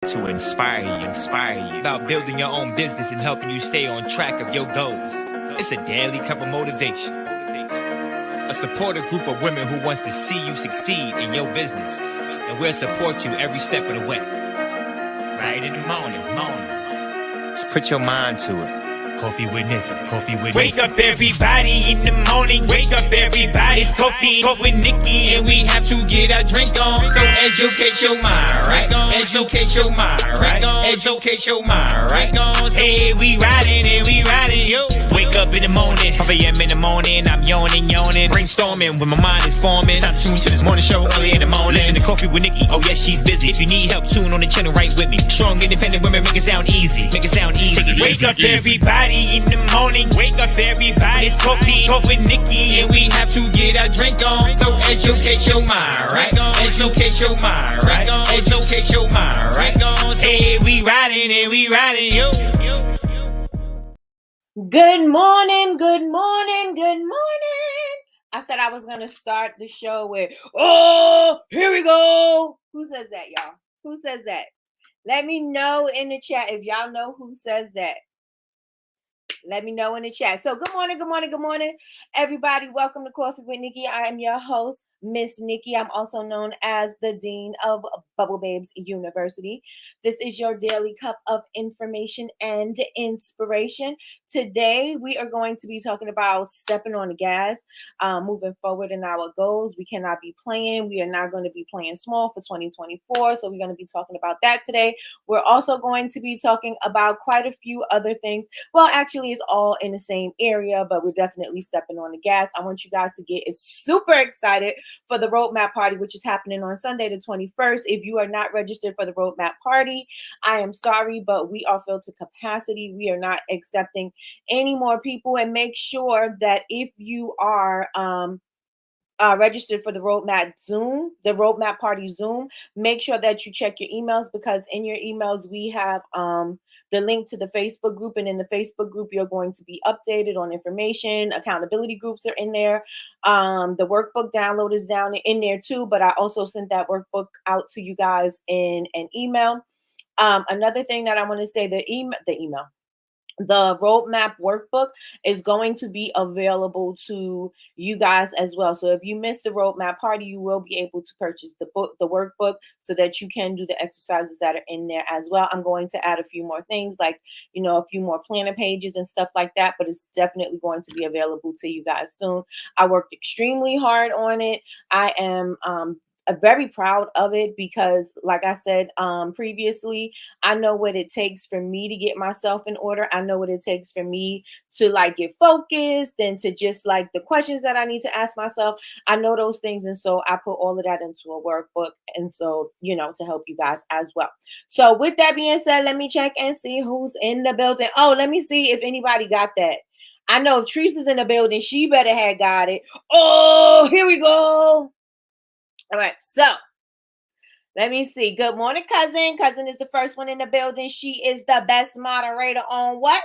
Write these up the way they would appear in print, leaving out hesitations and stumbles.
to inspire you about building your own business and helping you stay on track of your goals. It's a daily cup of motivation. A supportive group of women who wants to see you succeed in your business, and we'll support you every step of the way. Right in the morning. Just put your mind to it. Coffee with Nikkie. Wake up everybody in the morning. Wake up everybody. It's coffee with Nikkie, and we have to get our drink on. So educate your mind, right? Educate your mind, right? Educate your mind, right? Hey, we riding, yo. Wake up in the morning, 5 a.m. in the morning. I'm yawning, brainstorming when my mind is forming. Stop tuned to this morning show early in the morning. Listen to Coffee with Nikkie. Oh yes, she's busy. If you need help, tune on the channel right with me. Strong, independent women make it sound easy. Wake up everybody in the morning. Wake up everybody. It's coffee with Nikkie, and we have to get our drink on. So educate your mind, right? Educate your mind, right? Educate your mind, right? Hey, we riding, yo. Good morning. I said I was going to start the show with, oh, here we go. Who says that, y'all? Who says that? Let me know in the chat if y'all know who says that. Let me know in the chat. So good morning, everybody. Welcome to Coffee with Nikkie. I am your host, Miss Nikkie. I'm also known as the Dean of Bubble Babes University. This is your daily cup of information and inspiration. Today, we are going to be talking about stepping on the gas, moving forward in our goals. We cannot be playing. We are not going to be playing small for 2024. So we're going to be talking about that today. We're also going to be talking about quite a few other things. Well, actually, it's all in the same area, but we're definitely stepping on the gas. I want you guys to get super excited for the roadmap party, which is happening on Sunday, the 21st. If you are not registered for the roadmap party, I am sorry, but we are filled to capacity. We are not accepting any more people. And make sure that if you are registered for the roadmap party Zoom, make sure that you check your emails, because in your emails we have the link to the Facebook group, and in the Facebook group you're going to be updated on information. Accountability groups are in there. The workbook download is down in there too, but I also sent that workbook out to you guys in an email. Another thing that I want to say, the roadmap workbook is going to be available to you guys as well. So if you missed the roadmap party, you will be able to purchase the workbook, so that you can do the exercises that are in there as well. I'm going to add a few more things, like, a few more planner pages and stuff like that, but it's definitely going to be available to you guys soon. I worked extremely hard on it. I am very proud of it, because like I said previously, I know what it takes for me to get myself in order. I know what it takes for me to get focused, and to just the questions that I need to ask myself. I know those things, and so I put all of that into a workbook, and so to help you guys as well. So with that being said, let me check and see who's in the building. Oh, let me see if anybody got that. I know if Teresa's in the building, she better have got it. Oh, here we go. All right, so let me see. Good morning, cousin. Cousin is the first one in the building. She is the best moderator on what?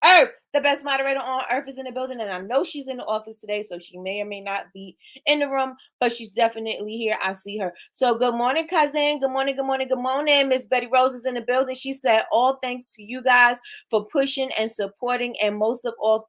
Earth. The best moderator on Earth is in the building, and I know she's in the office today, so she may or may not be in the room, but she's definitely here. I see her. So good morning, cousin. Good morning. Miss Betty Rose is in the building. She said, all thanks to you guys for pushing and supporting, and most of all,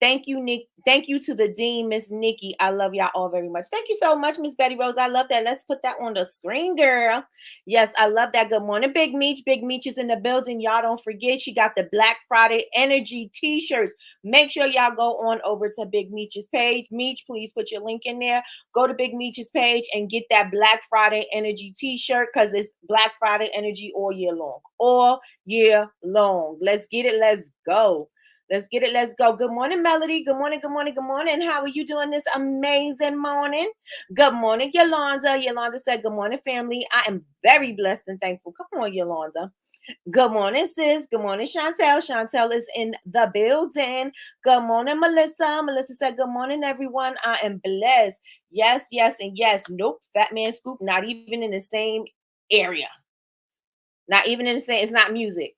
Thank you, Nick. Thank you to the Dean, Miss Nikkie. I love y'all all very much. Thank you so much, Miss Betty Rose. I love that. Let's put that on the screen, girl. Yes, I love that. Good morning, Big Meech. Big Meech is in the building. Y'all don't forget, she got the Black Friday Energy t-shirts. Make sure y'all go on over to Big Meech's page. Meech, please put your link in there. Go to Big Meech's page and get that Black Friday Energy t-shirt, because it's Black Friday Energy all year long. All year long. Let's get it. Let's go. Let's get it. Let's go. Good morning, Melody. Good morning. How are you doing this amazing morning? Good morning, Yolanda. Yolanda said, good morning, family. I am very blessed and thankful. Come on, Yolanda. Good morning, sis. Good morning, Chantel. Chantel is in the building. Good morning, Melissa. Melissa said, good morning, everyone. I am blessed. Yes, and yes. Nope. Fat Man Scoop, not even in the same area. Not even in the same. It's not music.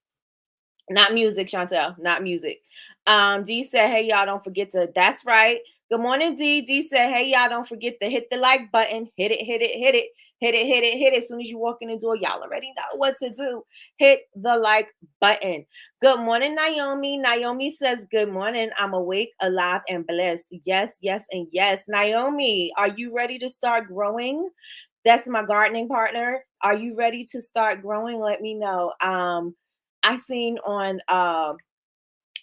Not music, Chantel. Not music. D said, hey, y'all, don't forget to, that's right. Good morning, D. D said, hey, y'all, don't forget to hit the like button. Hit it. Hit it, hit it, hit it. As soon as you walk in the door, y'all already know what to do. Hit the like button. Good morning, Naomi. Naomi says, good morning. I'm awake, alive, and blessed. Yes, yes, and yes. Naomi, are you ready to start growing? That's my gardening partner. Are you ready to start growing? Let me know. I seen on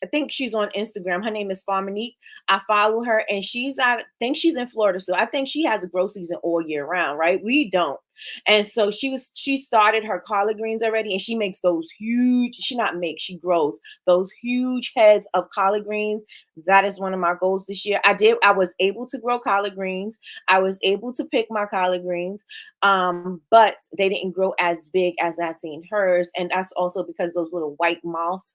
I think she's on Instagram. Her name is Farmonique. I follow her, and I think she's in Florida. So I think she has a grow season all year round, right? We don't. And so she started her collard greens already, and she makes those huge, she grows those huge heads of collard greens. That is one of my goals this year. I was able to grow collard greens. I was able to pick my collard greens. But they didn't grow as big as I seen hers. And that's also because those little white moths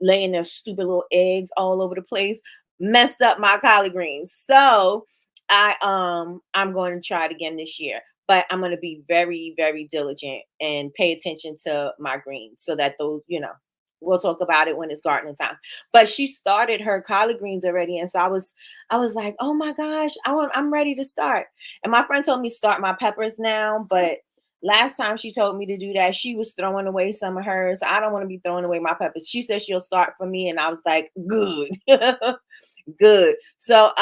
laying their stupid little eggs all over the place messed up my collard greens. So I'm going to try it again this year, but I'm going to be very, very diligent and pay attention to my greens so that those, we'll talk about it when it's gardening time. But she started her collard greens already, and so I was like, oh my gosh, I'm ready to start. And my friend told me to start my peppers now, but last time she told me to do that, she was throwing away some of hers. So I don't want to be throwing away my peppers. She said she'll start for me, and I was like, good. Good. So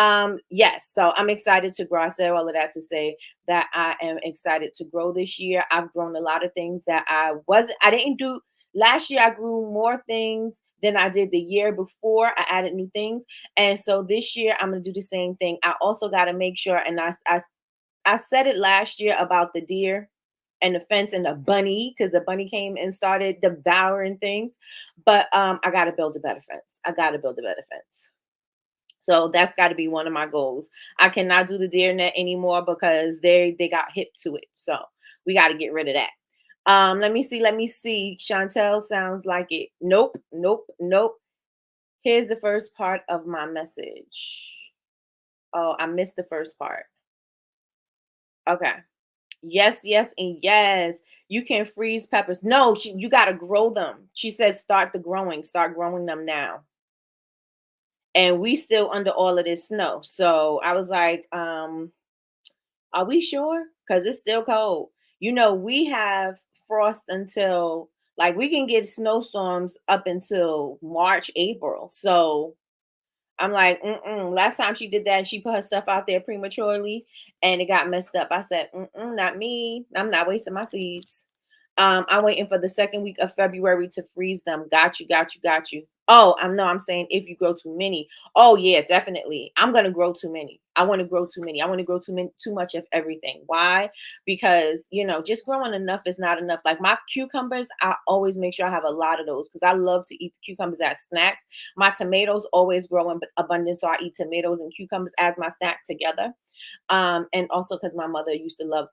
yes, so I'm excited to grow. I said all of that to say that I am excited to grow this year. I've grown a lot of things that I didn't do last year. I grew more things than I did the year before. I added new things. And so this year I'm going to do the same thing. I also got to make sure, and I said it last year about the deer and the fence and the bunny, because the bunny came and started devouring things. But I got to build a better fence. I got to build a better fence. So that's got to be one of my goals. I cannot do the deer net anymore because they got hip to it. So we got to get rid of that. Let me see. Chantel sounds like it. Nope. Here's the first part of my message. Oh, I missed the first part. Okay. Yes, and yes. You can freeze peppers. No, you got to grow them. She said start growing them now. And we still under all of this snow. So I was like, are we sure? Because it's still cold. We have frost until, like, we can get snowstorms up until March, April. So I'm like, last time she did that, she put her stuff out there prematurely and it got messed up. I said, not me. I'm not wasting my seeds. I'm waiting for the second week of February to freeze them. Got you. Oh, I'm saying if you grow too many. Oh yeah, definitely. I'm gonna grow too many. I want to grow too many. I want to grow too much of everything. Why? Because just growing enough is not enough. Like my cucumbers, I always make sure I have a lot of those because I love to eat the cucumbers as snacks. My tomatoes always grow in abundance, so I eat tomatoes and cucumbers as my snack together. And also because my mother used to love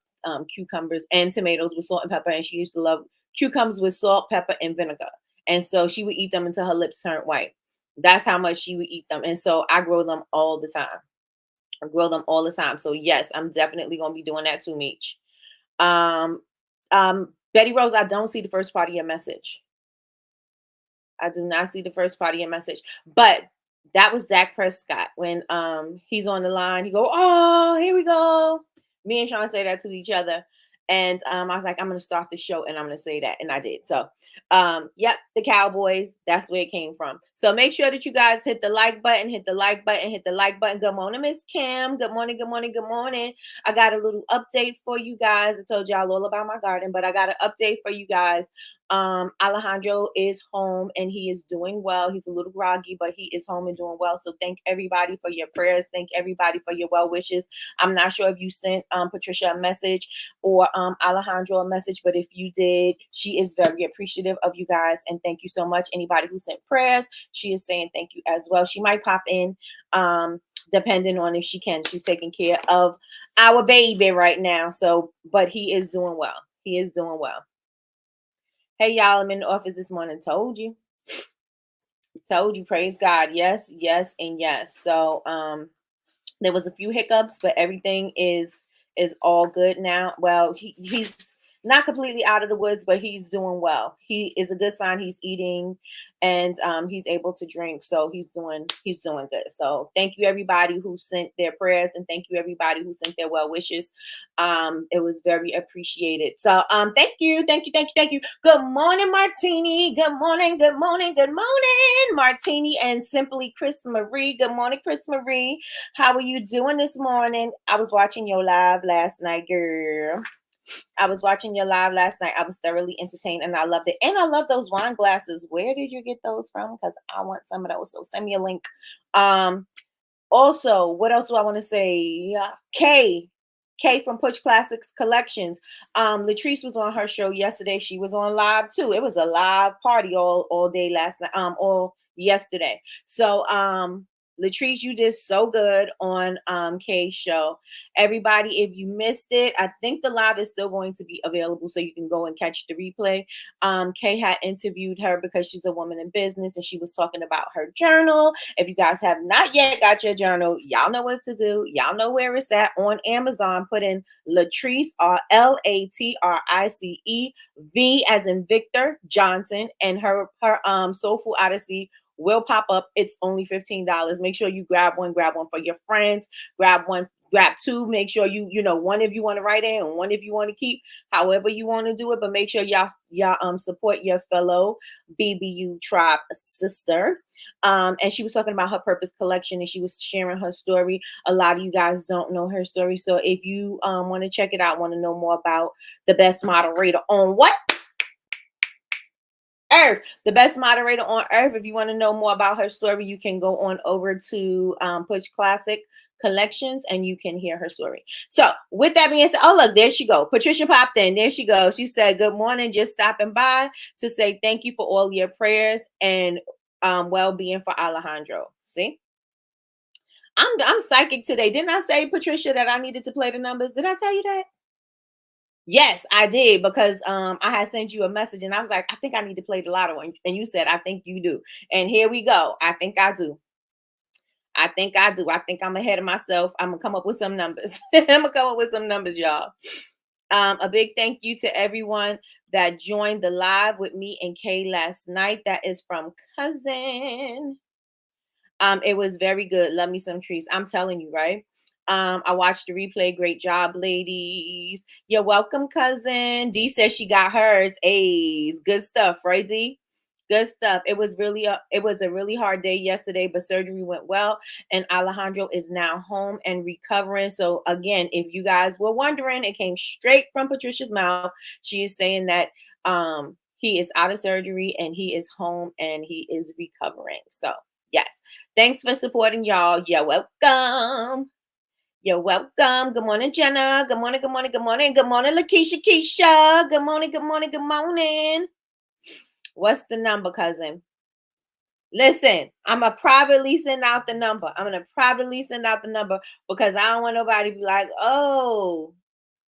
cucumbers and tomatoes with salt and pepper, and she used to love cucumbers with salt, pepper, and vinegar. And so she would eat them until her lips turned white. That's how much she would eat them. And so I grow them all the time. So yes, I'm definitely gonna be doing that too, Meech. Betty Rose, I don't see the first part of your message. I do not see the first part of your message, but that was Dak Prescott when he's on the line. He go, oh, here we go. Me and Sean say that to each other. And I was like, I'm going to start the show and I'm going to say that. And I did. So, yep, the Cowboys, that's where it came from. So make sure that you guys hit the like button, hit the like button. Good morning, Miss Kim. Good morning. I got a little update for you guys. I told y'all all about my garden, but I got an update for you guys. Alejandro is home and he is doing well. He's a little groggy, but he is home and doing well. So thank everybody for your prayers. Thank everybody for your well wishes. I'm not sure if you sent Patricia a message or Alejandro a message, but if you did, she is very appreciative of you guys. And thank you so much. Anybody who sent prayers, she is saying thank you as well. She might pop in depending on if she can. She's taking care of our baby right now. So, but he is doing well. Hey, y'all, I'm in the office this morning. Told you. Praise God. Yes, and yes. So there was a few hiccups, but everything is all good now. Well, he's not completely out of the woods, but he's doing well. He is a good sign. He's eating, and he's able to drink, so he's doing good. So thank you everybody who sent their prayers, and thank you everybody who sent their well wishes. It was very appreciated. So thank you. Good morning, Martini. Good morning, Martini and Simply Chris Marie. Good morning, Chris Marie. How are you doing this morning? I was watching your live last night, girl. I was watching your live last night. I was thoroughly entertained and I loved it. And I love those wine glasses. Where did you get those from? Because I want some of those. So send me a link. Also, what else do I want to say? Kay from Push Classics Collections. Latrice was on her show yesterday. She was on live too. It was a live party all day last night. All yesterday. So Latrice, you did so good on Kay's show. Everybody, if you missed it, I think the live is still going to be available, so you can go and catch the replay. Kay had interviewed her because she's a woman in business, and she was talking about her journal. If you guys have not yet got your journal, y'all know what to do. Y'all know where it's at on Amazon. Put in Latrice, Latrice V as in Victor Johnson, and her Soulful Odyssey will pop up. It's only $15. Make sure you grab one for your friends. Grab two. Make sure you one if you want to write in and one if you want to keep, however you want to do it. But make sure y'all support your fellow BBU tribe sister. And she was talking about her purpose collection, and she was sharing her story. A lot of you guys don't know her story, so if you want to check it out, want to know more about the best moderator on what? Earth, the best moderator on earth. If you want to know more about her story, you can go on over to Push Classic Collections and you can hear her story. So with that being said, oh look, there she go. Patricia popped in. There she goes. She said, good morning, just stopping by to say thank you for all your prayers and well-being for Alejandro. See, I'm psychic today. Didn't I say, Patricia, that I needed to play the numbers? Did I tell you that? Yes, I did, because I had sent you a message and I was like, I think I need to play the lotto. And you said, I think you do. And here we go. I think I do. I think I'm ahead of myself. I'm going to come up with some numbers. Y'all. A big thank you to everyone that joined the live with me and Kay last night. That is from Cousin. It was very good. Love me some trees. I'm telling you, right? I watched the replay. Great job, ladies. You're welcome, Cousin. D says she got hers. A's. Good stuff, right, D? Good stuff. It was a really hard day yesterday, but surgery went well, and Alejandro is now home and recovering. So again, if you guys were wondering, it came straight from Patricia's mouth. She is saying that he is out of surgery and he is home and he is recovering. So yes, thanks for supporting, y'all. You're welcome. You're welcome. Good morning, Jenna. Good morning, Lakeisha Keisha. Good morning. What's the number, cousin? Listen, I'm going to privately send out the number. Because I don't want nobody to be like, oh,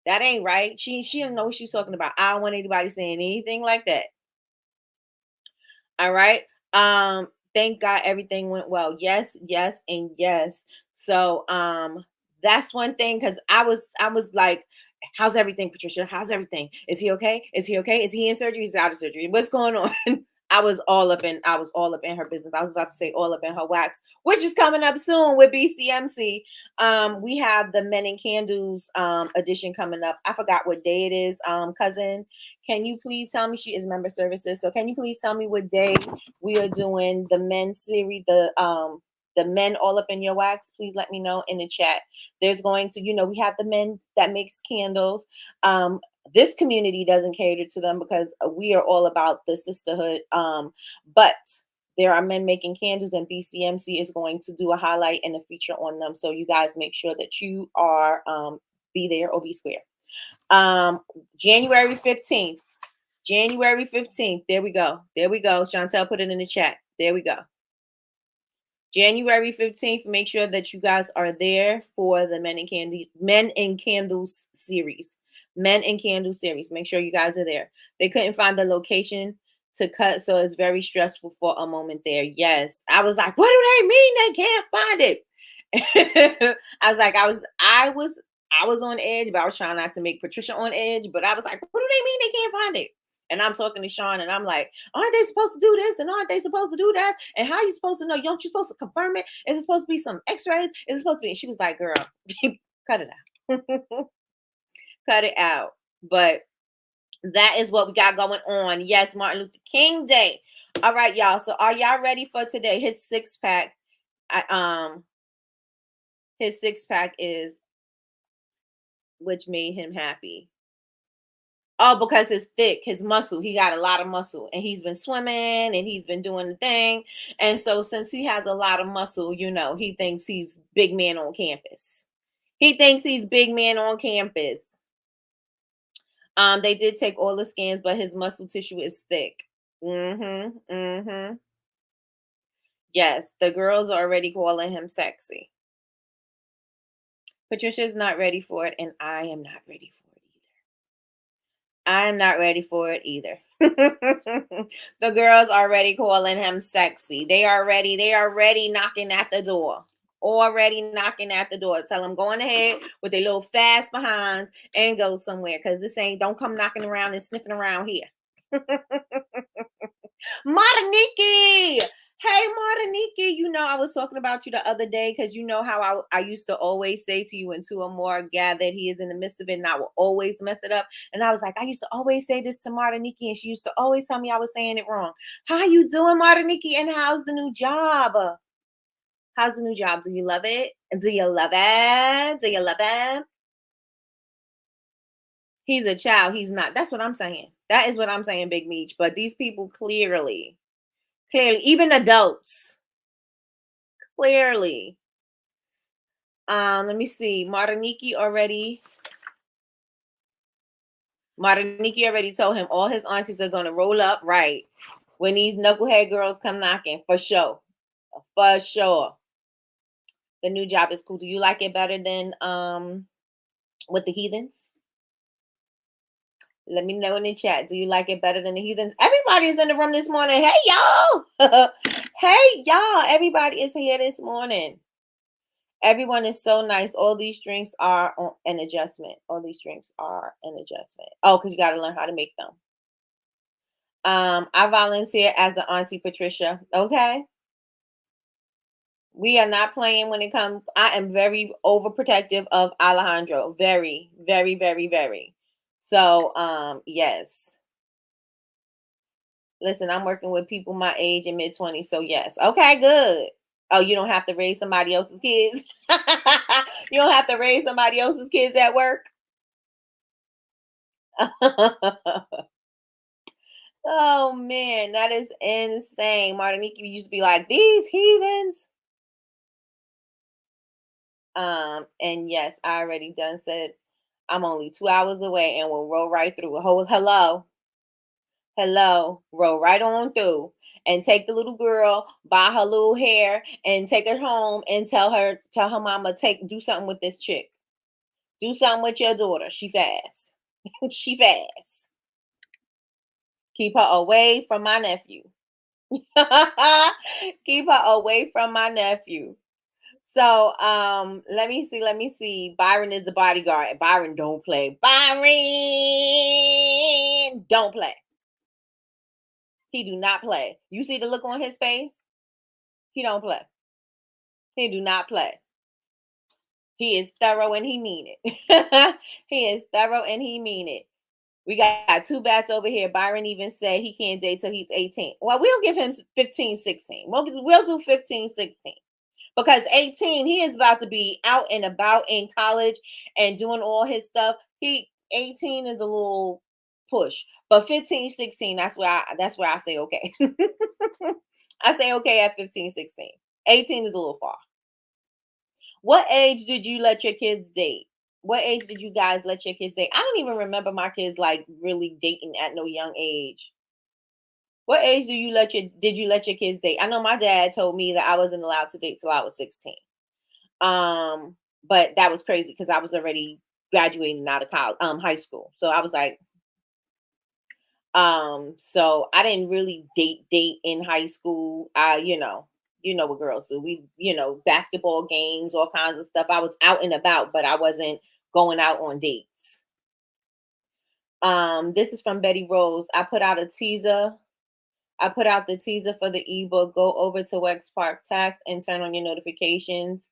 that ain't right. She don't know what she's talking about. I don't want anybody saying anything like that. All right. Thank God everything went well. Yes, and yes. So that's one thing, because I was like, how's everything, Patricia? How's everything? Is he okay? Is he in surgery? He's out of surgery. What's going on? I was all up in her business. I was about to say all up in her wax, which is coming up soon with BCMC. We have the Men in Candles edition coming up. I forgot what day it is. Cousin, can you please tell me? She is member services. So can you please tell me what day we are doing the men series, the men all up in your wax? Please let me know in the chat. There's going to, we have the men that makes candles. This community doesn't cater to them because we are all about the sisterhood. But there are men making candles, and BCMC is going to do a highlight and a feature on them. So you guys make sure that you are be there or be square. January 15th. There we go. Chantel put it in the chat. There we go. January 15th. Make sure that you guys are there for the Men in Candles series. Men in Candle series. Make sure you guys are there. They couldn't find the location to cut, so it's very stressful for a moment there. Yes. I was like, what do they mean they can't find it? I was I was on edge, but I was trying not to make Patricia on edge. But I was like, what do they mean they can't find it? And I'm talking to Sean, and I'm like, aren't they supposed to do this? And aren't they supposed to do that? And how are you supposed to know? Aren't you supposed to confirm it? Is it supposed to be some x-rays? Is it supposed to be? And she was like, girl, cut it out. Cut it out. But that is what we got going on. Yes, Martin Luther King Day. All right, y'all. So are y'all ready for today? His six pack. His six pack is which made him happy. Oh, because it's thick, his muscle. He got a lot of muscle, and he's been swimming and he's been doing the thing. And so, since he has a lot of muscle, he thinks he's big man on campus. He thinks he's big man on campus. They did take all the scans, but his muscle tissue is thick. Yes, the girls are already calling him sexy. Patricia's not ready for it, and I am not ready for it either. I'm not ready for it either. The girls are already calling him sexy. They are ready knocking at the door. Already knocking at the door. Tell them going ahead with their little fast behinds and go somewhere. Because don't come knocking around and sniffing around here. Nikkie! Hey, Nikkie, I was talking about you the other day because you know how I used to always say to you, when two or more are gathered, he is in the midst of it, and I will always mess it up. And I was like, I used to always say this to Nikkie, and she used to always tell me I was saying it wrong. How you doing, Nikkie? And how's the new job? How's the new job? Do you love it? Do you love it? Do you love it? He's a child. He's not. That's what I'm saying. That is what I'm saying, Big Meech. But these people clearly, even adults, clearly. Let me see. Nikkie already told him all his aunties are gonna roll up right when these knucklehead girls come knocking, for sure. For sure. The new job is cool. Do you like it better than with the heathens? Let me know in the chat. Do you like it better than the heathens? Everybody's in the room this morning. Hey, y'all. Hey, y'all. Everybody is here this morning. Everyone is so nice. All these drinks are an adjustment. All these drinks are an adjustment. Oh, because you got to learn how to make them. I volunteer as an Auntie Patricia. Okay. We are not playing when it comes. I am very overprotective of Alejandro. Very, very, very, very. So, yes. Listen, I'm working with people my age and mid-20s. So, yes. Okay, good. Oh, you don't have to raise somebody else's kids. You don't have to raise somebody else's kids at work. Oh, man. That is insane. Nikkie used to be like, these heathens. And yes, I already done said I'm only 2 hours away and we'll roll right through. Hello, roll right on through and take the little girl, buy her little hair, and take her home and tell her mama, do something with this chick. Do something with your daughter. She fast. She fast. Keep her away from my nephew. Keep her away from my nephew. So let me see. Byron is the bodyguard. Byron don't play. Byron don't play. He do not play. You see the look on his face? He don't play. He do not play. He is thorough and he mean it. He is thorough and he mean it. We got 2 bats over here. Byron even said he can't date till he's 18. Well, we'll give him 15, 16. We'll do 15, 16. Because 18, he is about to be out and about in college and doing all his stuff. 18 is a little push, but 15, 16, that's where I say okay. I say okay at 15, 16. 18 is a little far. What age did you let your kids date? What age did you guys let your kids date? I don't even remember my kids like really dating at no young age. What age did you let your kids date? I know my dad told me that I wasn't allowed to date till I was 16. But that was crazy because I was already graduating out of college, high school. So I was like, so I didn't really date in high school. You know what girls do. We, basketball games, all kinds of stuff. I was out and about, but I wasn't going out on dates. This is from Betty Rose. I put out a teaser. I put out the teaser for the ebook. Go over to Wex Park Tax and turn on your notifications.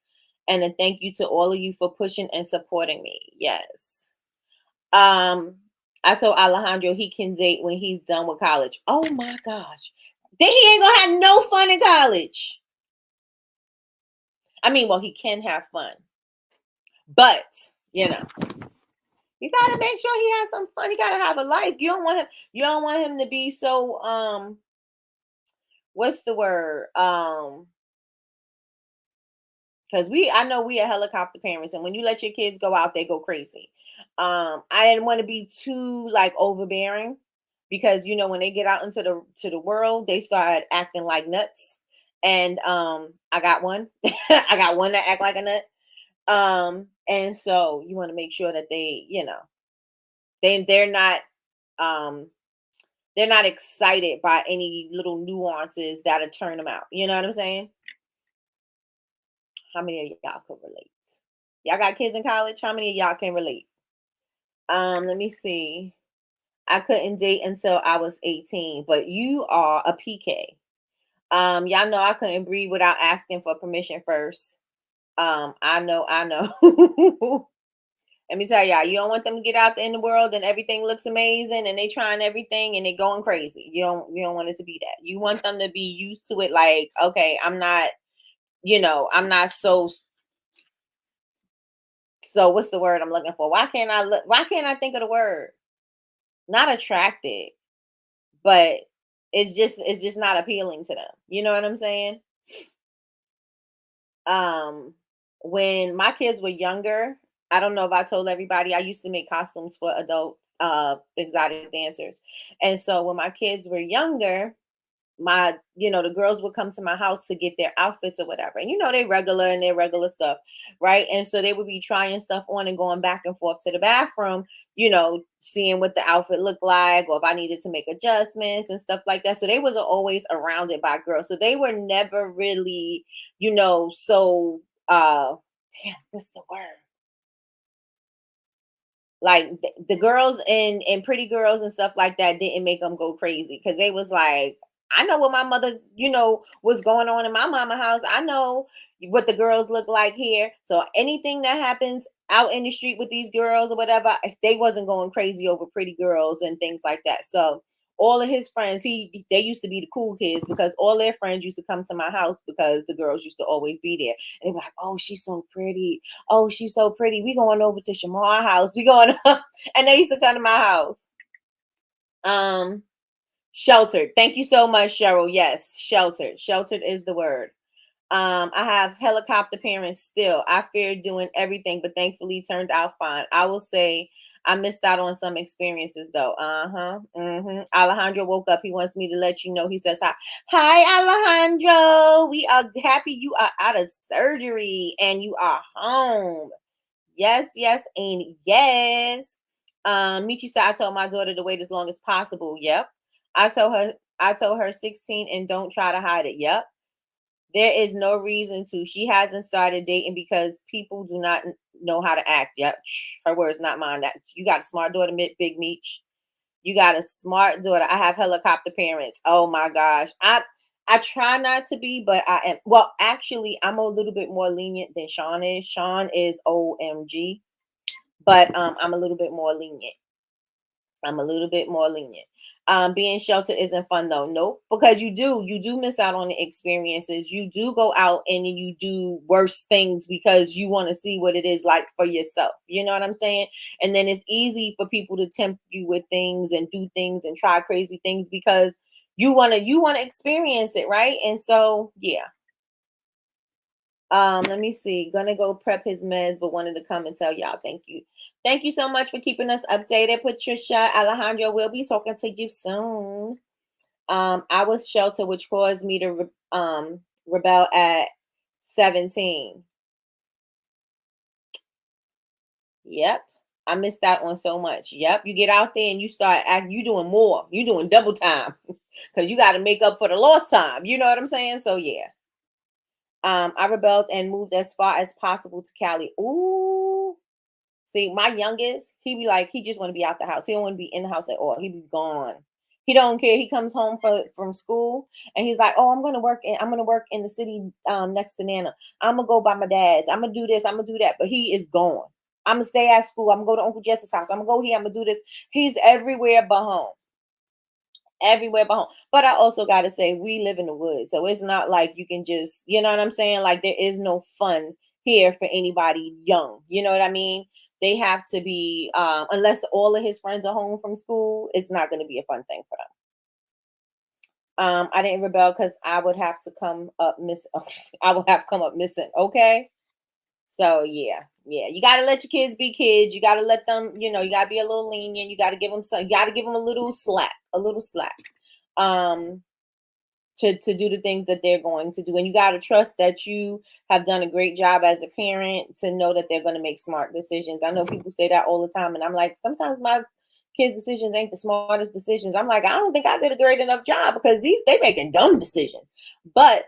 And a thank you to all of you for pushing and supporting me. Yes. Um, I told Alejandro he can date when he's done with college. Oh my gosh. Then he ain't gonna have no fun in college. I mean, well, he can have fun. But, you know, you gotta make sure he has some fun. He gotta have a life. You don't want him to be so what's the word? Because I know we are helicopter parents, and when you let your kids go out, they go crazy. I didn't want to be too like overbearing because when they get out into the world, they start acting like nuts. And I got one. I got one that act like a nut. And so you want to make sure that they're not um they're not excited by any little nuances that'll turn them out. You know what I'm saying? How many of y'all can relate? Y'all got kids in college? How many of y'all can relate? Let me see. I couldn't date until I was 18, but you are a PK. Y'all know I couldn't breathe without asking for permission first. I know. Let me tell y'all, you don't want them to get out in the world and everything looks amazing and they trying everything and they going crazy. You don't want it to be that. You want them to be used to it like, okay, I'm not, I'm not so what's the word I'm looking for? Why can't I think of the word? Not attracted, but it's just not appealing to them. You know what I'm saying? Um when my kids were younger, I don't know if I told everybody I used to make costumes for adult exotic dancers. And so when my kids were younger, the girls would come to my house to get their outfits or whatever. And they regular and their regular stuff, right? And so they would be trying stuff on and going back and forth to the bathroom, seeing what the outfit looked like or if I needed to make adjustments and stuff like that. So they was always around it by girls. So they were never really, so damn, what's the word? Like the girls and pretty girls and stuff like that didn't make them go crazy because they was like, I know what my mother, was going on in my mama house. I know what the girls look like here. So anything that happens out in the street with these girls or whatever, they wasn't going crazy over pretty girls and things like that. So all of his friends, they used to be the cool kids because all their friends used to come to my house because the girls used to always be there. And they were like, oh, she's so pretty. Oh, she's so pretty. We going over to Shamar house. We going up. And they used to come to my house. Sheltered. Thank you so much, Cheryl. Yes, sheltered. Sheltered is the word. I have helicopter parents still. I feared doing everything, but thankfully turned out fine. I will say I missed out on some experiences though. Alejandro woke up. He wants me to let you know. He says hi. Hi, Alejandro. We are happy you are out of surgery and you are home. Yes, yes, and yes. Michi said I told my daughter to wait as long as possible. Yep. I told her 16 and don't try to hide it. Yep. There is no reason to. She hasn't started dating because people do not know how to act. Yep. Her words, not mine. That you got a smart daughter, Big Meech. You got a smart daughter. I have helicopter parents. Oh my gosh. I try not to be, but I am. Well, actually, I'm a little bit more lenient than Sean is. Sean is OMG, but I'm a little bit more lenient. I'm a little bit more lenient. Being sheltered isn't fun though. Nope, because you do miss out on the experiences. You do go out and you do worse things because you want to see what it is like for yourself. You know what I'm saying? And then it's easy for people to tempt you with things and do things and try crazy things because you wanna experience it, right? And so yeah. Let me see. Gonna go prep his meds, but wanted to come and tell y'all thank you. Thank you so much for keeping us updated, Patricia. Alejandro will be talking to you soon. I was sheltered, which caused me to rebel at 17. Yep. I missed out on so much. Yep. You get out there and you start acting, you doing more. You doing double time because you got to make up for the lost time. You know what I'm saying? So yeah. I rebelled and moved as far as possible to Cali. Ooh, See, my youngest, he be like, he just want to be out the house. He don't want to be in the house at all. He be gone. He don't care. He comes home from school and he's like, "Oh, I'm gonna work in the city next to Nana. I'm gonna go by my dad's. I'm gonna do this. I'm gonna do that." But he is gone. I'm gonna stay at school. I'm gonna go to Uncle Jesse's house. I'm gonna go here. I'm gonna do this. He's everywhere but home. Everywhere but home. But I also gotta say, we live in the woods, so it's not like you can just, you know what I'm saying? Like there is no fun here for anybody young. You know what I mean? They have to be, unless all of his friends are home from school, it's not going to be a fun thing for them. I didn't rebel because I would have to come up miss. I would have come up missing. Okay, so yeah, you got to let your kids be kids. You got to let them, you got to be a little lenient. You got to give them some. You got to give them a little slack, um, to do the things that they're going to do, and you got to trust that you have done a great job as a parent to know that they're going to make smart decisions. I know people say that all the time, and I'm like, sometimes my kids' decisions ain't the smartest decisions. I'm like, I don't think I did a great enough job because they making dumb decisions, but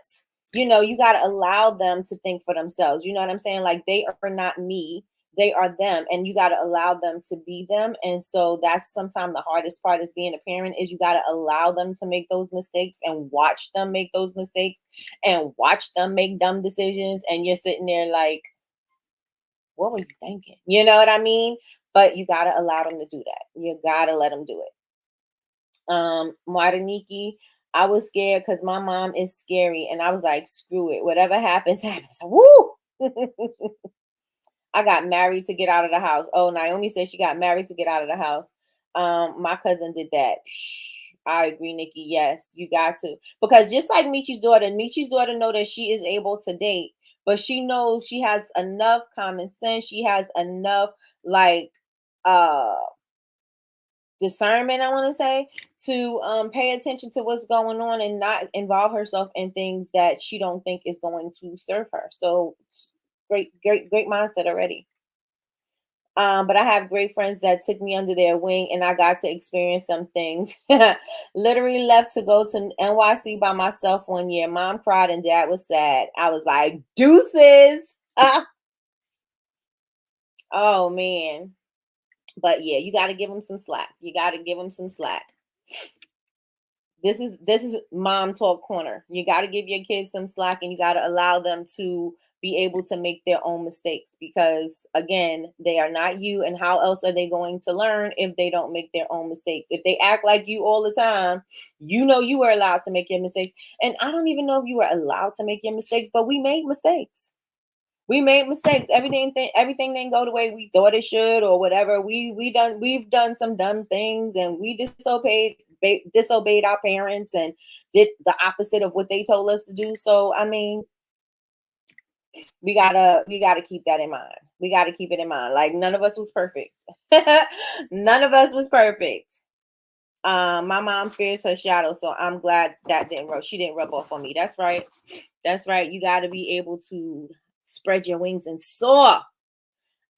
you got to allow them to think for themselves. You know what I'm saying? Like they are not me, they are them, and you got to allow them to be them. And so that's sometimes the hardest part is being a parent, is you got to allow them to make those mistakes and watch them make those mistakes and watch them make dumb decisions, and you're sitting there like, what were you thinking? You know what I mean? But you got to allow them to do that. You got to let them do it. Nikki, I was scared because my mom is scary, and I was like, screw it, whatever happens happens. Woo. I got married to get out of the house. Oh, Naomi said she got married to get out of the house. My cousin did that. I agree, Nikki. Yes, you got to. Because just like Michi's daughter know that she is able to date, but she knows she has enough common sense. She has enough like discernment, I want to say, to pay attention to what's going on and not involve herself in things that she don't think is going to serve her. So great mindset already. But I have great friends that took me under their wing and I got to experience some things. Literally left to go to NYC by myself one year. Mom cried and dad was sad. I was like, deuces. Oh man. But yeah, you got to give them some slack. You got to give them some slack. This is mom talk corner. You got to give your kids some slack and you got to allow them to be able to make their own mistakes, because again, they are not you, and how else are they going to learn if they don't make their own mistakes? If they act like you all the time, you were allowed to make your mistakes. And I don't even know if you were allowed to make your mistakes, but we made mistakes. We made mistakes. Everything didn't go the way we thought it should or whatever. We've done some dumb things, and we disobeyed our parents and did the opposite of what they told us to do. So I mean, we gotta keep that in mind. We gotta keep it in mind. Like none of us was perfect. None of us was perfect. My mom fears her shadow, so I'm glad that she didn't rub off on me. That's right. That's right. You got to be able to spread your wings and soar.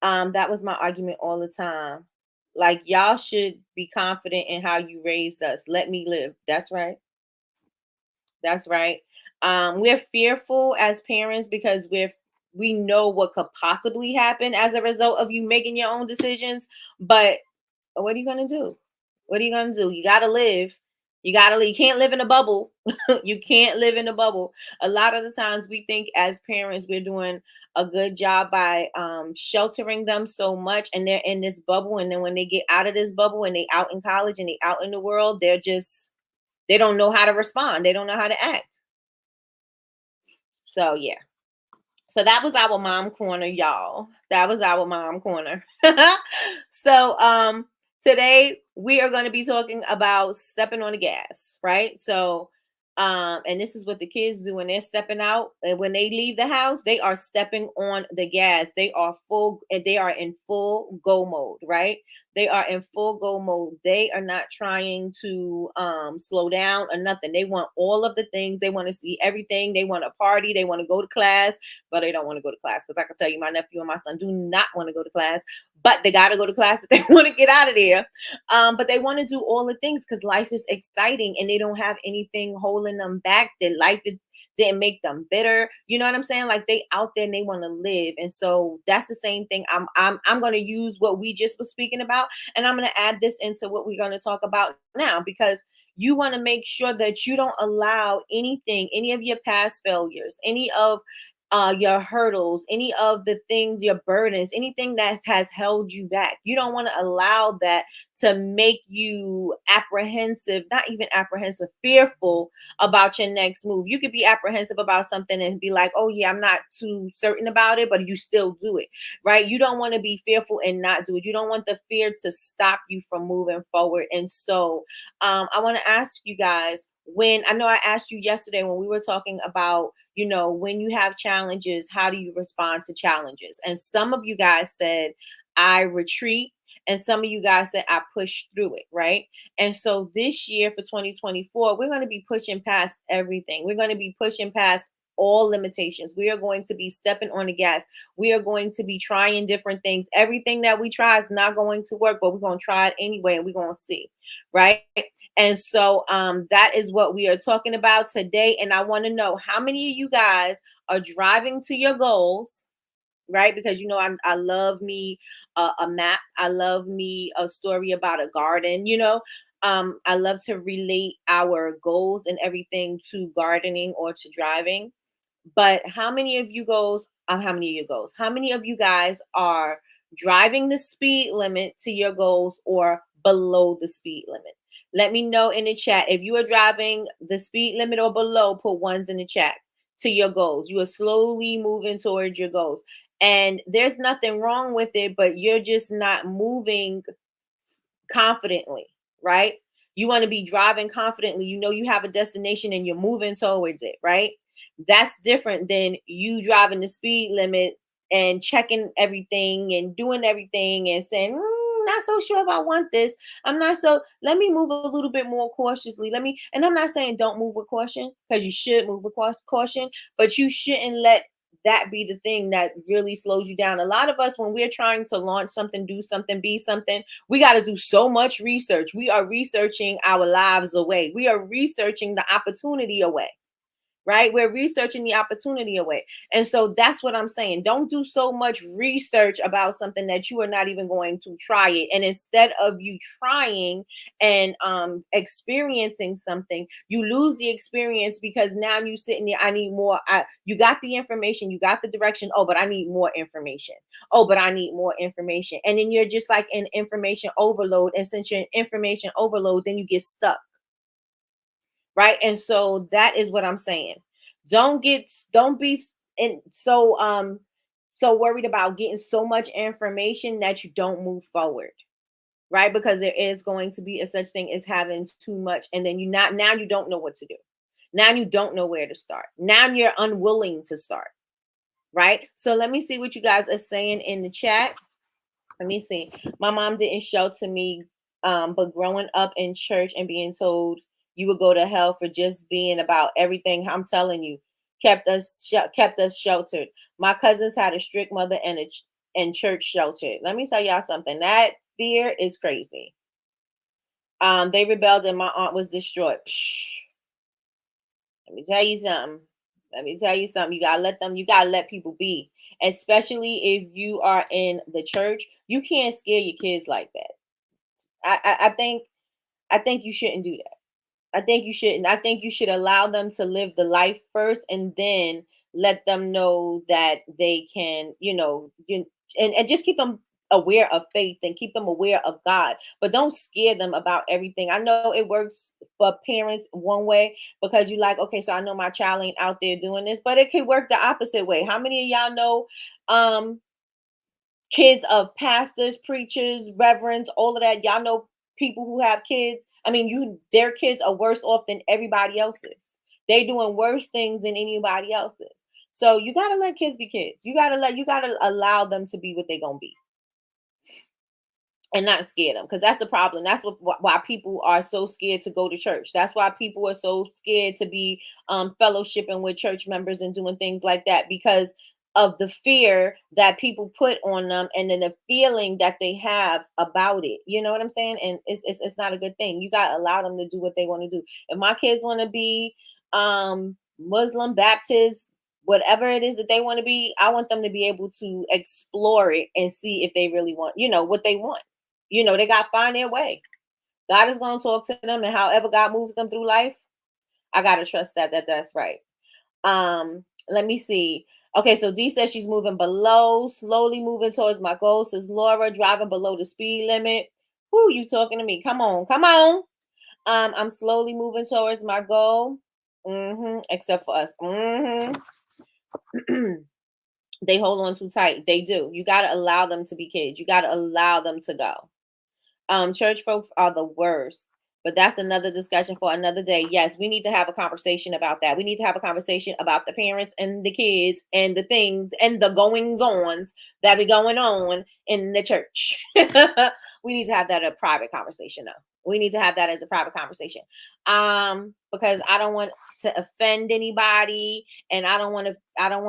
That was my argument all the time. Like y'all should be confident in how you raised us. Let me live. That's right. That's right. We're fearful as parents because we know what could possibly happen as a result of you making your own decisions. But what are you gonna do? What are you gonna do? You gotta live. You gotta live. You can't live in a bubble. You can't live in a bubble. A lot of the times we think as parents we're doing a good job by sheltering them so much, and they're in this bubble, and then when they get out of this bubble and they out in college and they out in the world, they don't know how to respond. They don't know how to act. So yeah. So that was our mom corner, y'all. That was our mom corner. So today we are going to be talking about stepping on the gas, right? So and this is what the kids do when they're stepping out, and when they leave the house, they are stepping on the gas. They are in full go mode, right? They are in full go mode. They are not trying to slow down or nothing. They want all of the things. They want to see everything. They want to party. They want to go to class, but they don't want to go to class, because I can tell you my nephew and my son do not want to go to class, but they got to go to class if they want to get out of there. But they want to do all the things because life is exciting and they don't have anything holding them back. didn't make them bitter. You know what I'm saying? Like they out there and they want to live. And so that's the same thing. I'm going to use what we just was speaking about, and I'm going to add this into what we're going to talk about now, because you want to make sure that you don't allow anything, any of your past failures, any of your hurdles, any of the things, your burdens, anything that has held you back. You don't want to allow that to make you apprehensive, not even apprehensive, fearful about your next move. You could be apprehensive about something and be like, oh, yeah, I'm not too certain about it, but you still do it, right? You don't want to be fearful and not do it. You don't want the fear to stop you from moving forward. And so I want to ask you guys, when I know I asked you yesterday when we were talking about, when you have challenges, how do you respond to challenges? And some of you guys said, I retreat. And some of you guys said, I push through it, right? And so this year for 2024, we're going to be pushing past everything. We're going to be pushing past all limitations. We are going to be stepping on the gas. We are going to be trying different things. Everything that we try is not going to work, but we're going to try it anyway, and we're going to see, right? And so that is what we are talking about today. And I want to know how many of you guys are driving to your goals, right? Because I love me a map. I love me a story about a garden. I love to relate our goals and everything to gardening or to driving. But how many of you goes? How many of you goes? How many of you guys are driving the speed limit to your goals or below the speed limit? Let me know in the chat. If you are driving the speed limit or below, put ones in the chat to your goals. You are slowly moving towards your goals. And there's nothing wrong with it, but you're just not moving confidently, right? You want to be driving confidently. You have a destination and you're moving towards it, right? That's different than you driving the speed limit and checking everything and doing everything and saying, not so sure if I want this. I'm not so, let me move a little bit more cautiously. And I'm not saying don't move with caution, because you should move with caution, but you shouldn't let that be the thing that really slows you down. A lot of us, when we're trying to launch something, do something, be something, we got to do so much research. We are researching our lives away. We are researching the opportunity away, right? We're researching the opportunity away. And so that's what I'm saying. Don't do so much research about something that you are not even going to try it. And instead of you trying and experiencing something, you lose the experience because now you sitting there, I need more. You got the information, you got the direction. Oh, but I need more information. Oh, but I need more information. And then you're just like in information overload. And since you're in information overload, then you get stuck. Right. And so that is what I'm saying. Don't be so worried about getting so much information that you don't move forward. Right. Because there is going to be a such thing as having too much. And then now you don't know what to do. Now you don't know where to start. Now you're unwilling to start. Right. So let me see what you guys are saying in the chat. Let me see. My mom didn't show to me, but growing up in church and being told you would go to hell for just being about everything, I'm telling you, kept us sheltered. My cousins had a strict mother and church sheltered. Let me tell y'all something. That fear is crazy. They rebelled and my aunt was destroyed. Psh. Let me tell you something. You gotta let people be. Especially if you are in the church. You can't scare your kids like that. I think you shouldn't do that. I think you shouldn't. I think you should allow them to live the life first and then let them know that they can, and just keep them aware of faith and keep them aware of God. But don't scare them about everything. I know it works for parents one way because you like, okay, so I know my child ain't out there doing this, but it could work the opposite way. How many of y'all know kids of pastors, preachers, reverends, all of that? Y'all know people who have kids. I mean, their kids are worse off than everybody else's. They doing worse things than anybody else's. So you gotta let kids be kids. You gotta allow them to be what they're gonna be. And not scare them, because that's the problem. That's why people are so scared to go to church. That's why people are so scared to be fellowshipping with church members and doing things like that, because of the fear that people put on them and then the feeling that they have about it. You know what I'm saying? And it's not a good thing. You got to allow them to do what they want to do. If my kids want to be Muslim, Baptist, whatever it is that they want to be. I want them to be able to explore it and see if they really want, what they want. They got to find their way. God is going to talk to them, and however God moves them through life, I got to trust that's right. Let me see. Okay, so D says she's moving below, slowly moving towards my goal. Says Laura, driving below the speed limit. Who you talking to me? Come on, come on. I'm slowly moving towards my goal. Except for us. They hold on too tight. They do. You got to allow them to be kids. You got to allow them to go. Church folks are the worst, but that's another discussion for another day. Yes, we need to have a conversation about that. We need to have a conversation about the parents and the kids and the things and the goings ons that be going on in the church. We need to have that a private conversation though. We need to have that as a private conversation. Because I don't want to offend anybody, and I don't want